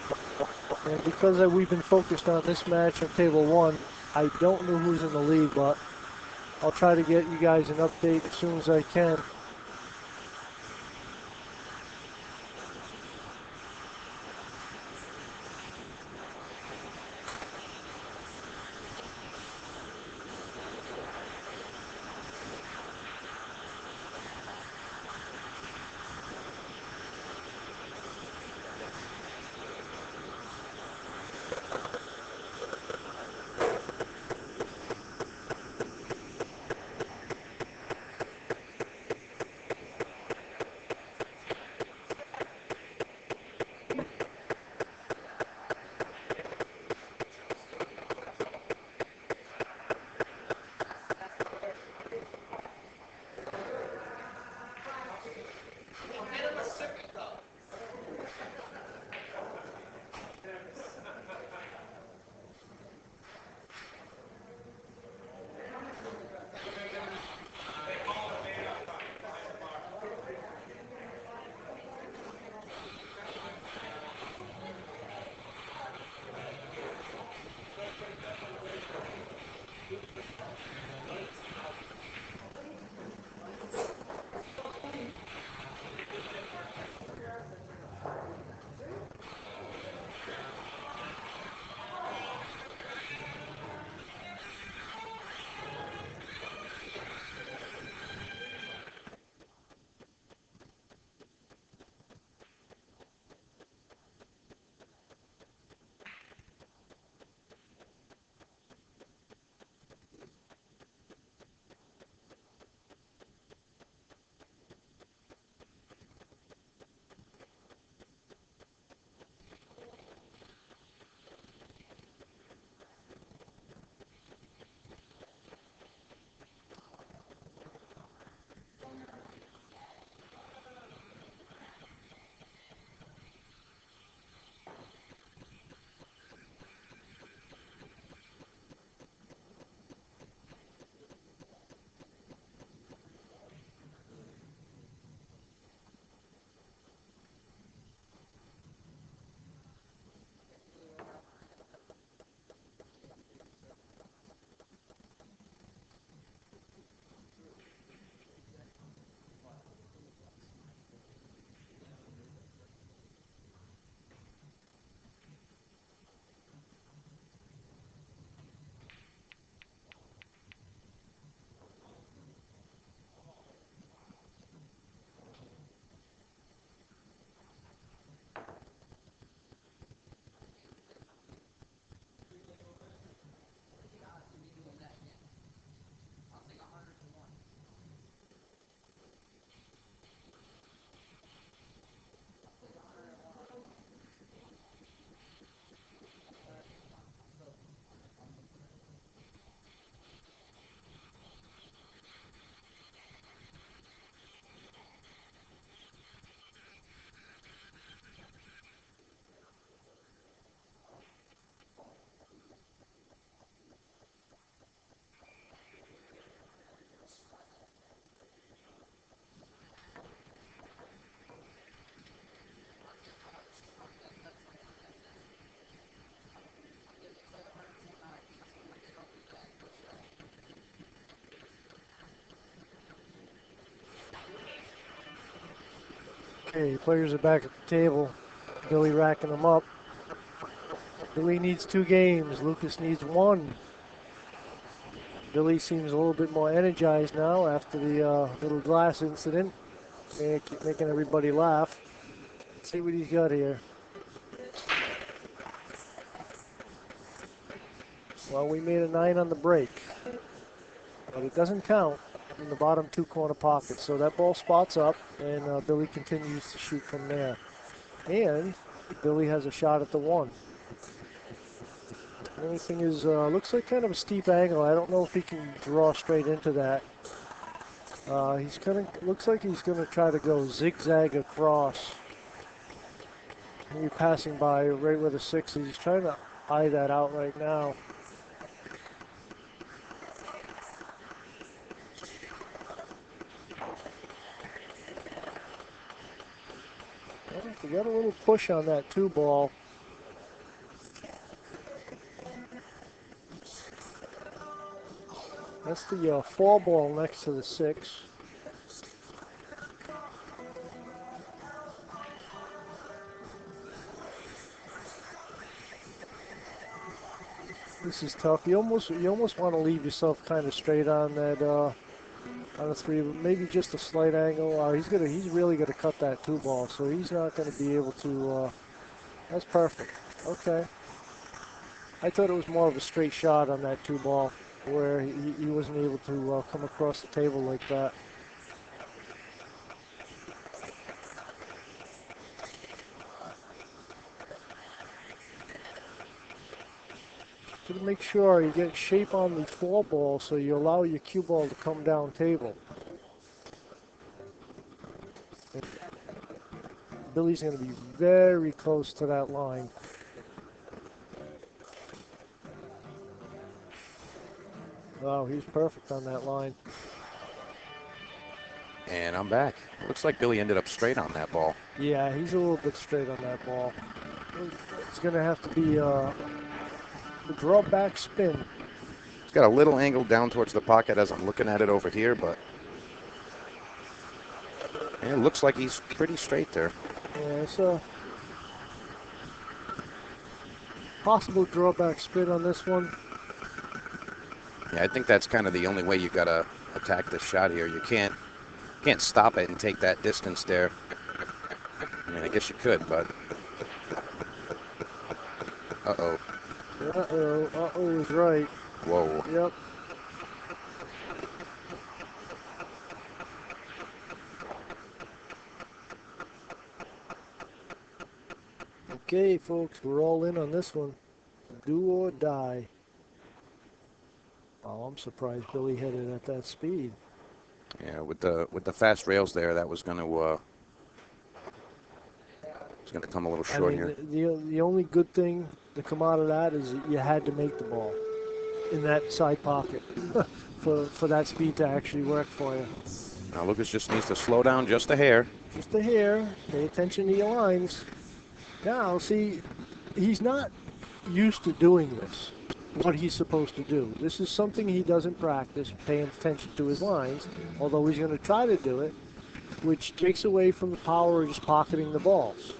And because we've been focused on this match on table one, I don't know who's in the lead, but I'll try to get you guys an update as soon as I can. Okay, players are back at the table. Billy racking them up. Billy needs 2 games. Lucas needs 1. Billy seems a little bit more energized now after the little glass incident. Making everybody laugh. Let's see what he's got here. Well, we made a 9 on the break, but it doesn't count in the bottom 2 corner pockets. So that ball spots up, and Billy continues to shoot from there. And Billy has a shot at the 1. The only thing is, looks like kind of a steep angle. I don't know if he can draw straight into that. He's gonna, looks like he's gonna try to go zigzag across. Maybe passing by right where the 6 is. He's trying to eye that out right now. Well, we got a little push on that 2 ball. That's the 4 ball next to the 6. This is tough. You almost want to leave yourself kind of straight on that on a 3, maybe just a slight angle. He's really gonna cut that 2 ball, so he's not gonna be able to. That's perfect. Okay. I thought it was more of a straight shot on that 2 ball, where he wasn't able to come across the table like that. To make sure you get shape on the 4 ball, so you allow your cue ball to come down table. Billy's going to be very close to that line. Wow, he's perfect on that line. And I'm back. Looks like Billy ended up straight on that ball. Yeah, he's a little bit straight on that ball. It's going to have to be a draw back spin. It's got a little angle down towards the pocket as I'm looking at it over here, but it looks like he's pretty straight there. Yeah, it's a possible drawback spin on this one. Yeah, I think that's kind of the only way you gotta attack this shot here. You can't stop it and take that distance there. I mean, I guess you could, but uh-oh. Uh-oh is right. Whoa. Yep. Okay, folks, we're all in on this one. Do or die. Oh, I'm surprised Billy hit it at that speed. Yeah, with the fast rails there, that was gonna come a little short here. The only good thing to come out of that is that you had to make the ball in that side pocket for that speed to actually work for you. Now Lucas just needs to slow down just a hair. Just a hair. Pay attention to your lines. Now, see, he's not used to doing this, what he's supposed to do. This is something he doesn't practice, paying attention to his lines, although he's going to try to do it, which takes away from the power of just pocketing the balls.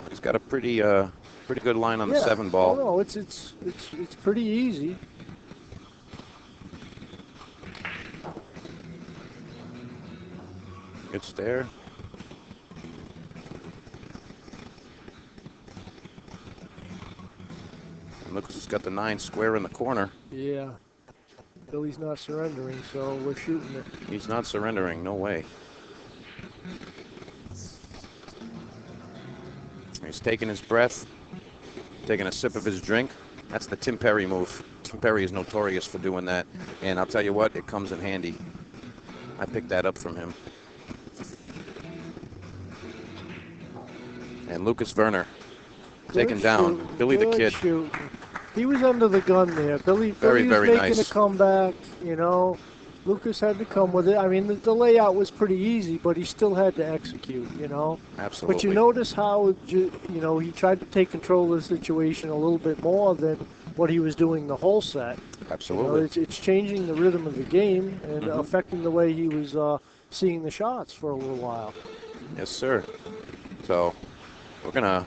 He's got a pretty good line on the 7 ball. Oh, no, it's pretty easy. It's there. And Lucas has got the 9 square in the corner. Yeah. Billy's not surrendering, so we're shooting it. He's not surrendering, no way. He's taking his breath, taking a sip of his drink. That's the Tim Perry move. Tim Perry is notorious for doing that, and I'll tell you what, it comes in handy. I picked that up from him. And Lukas Verner taken down. Billy the Kid. Shoot. He was under the gun there. Billy Very, was very making nice. a comeback, you know. Lucas had to come with it. I mean, the layout was pretty easy, but he still had to execute, you know. Absolutely. But you notice how, you know, he tried to take control of the situation a little bit more than what he was doing the whole set. Absolutely. You know, it's changing the rhythm of the game and affecting the way he was seeing the shots for a little while. Yes, sir. So we're going to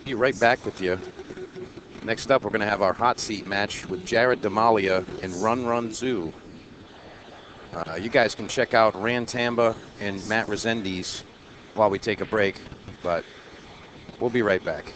be right back with you. Next up, we're going to have our hot seat match with Jared Demalia and Run Run Zoo. You guys can check out Rand Tamba and Matt Resendiz while we take a break, but we'll be right back.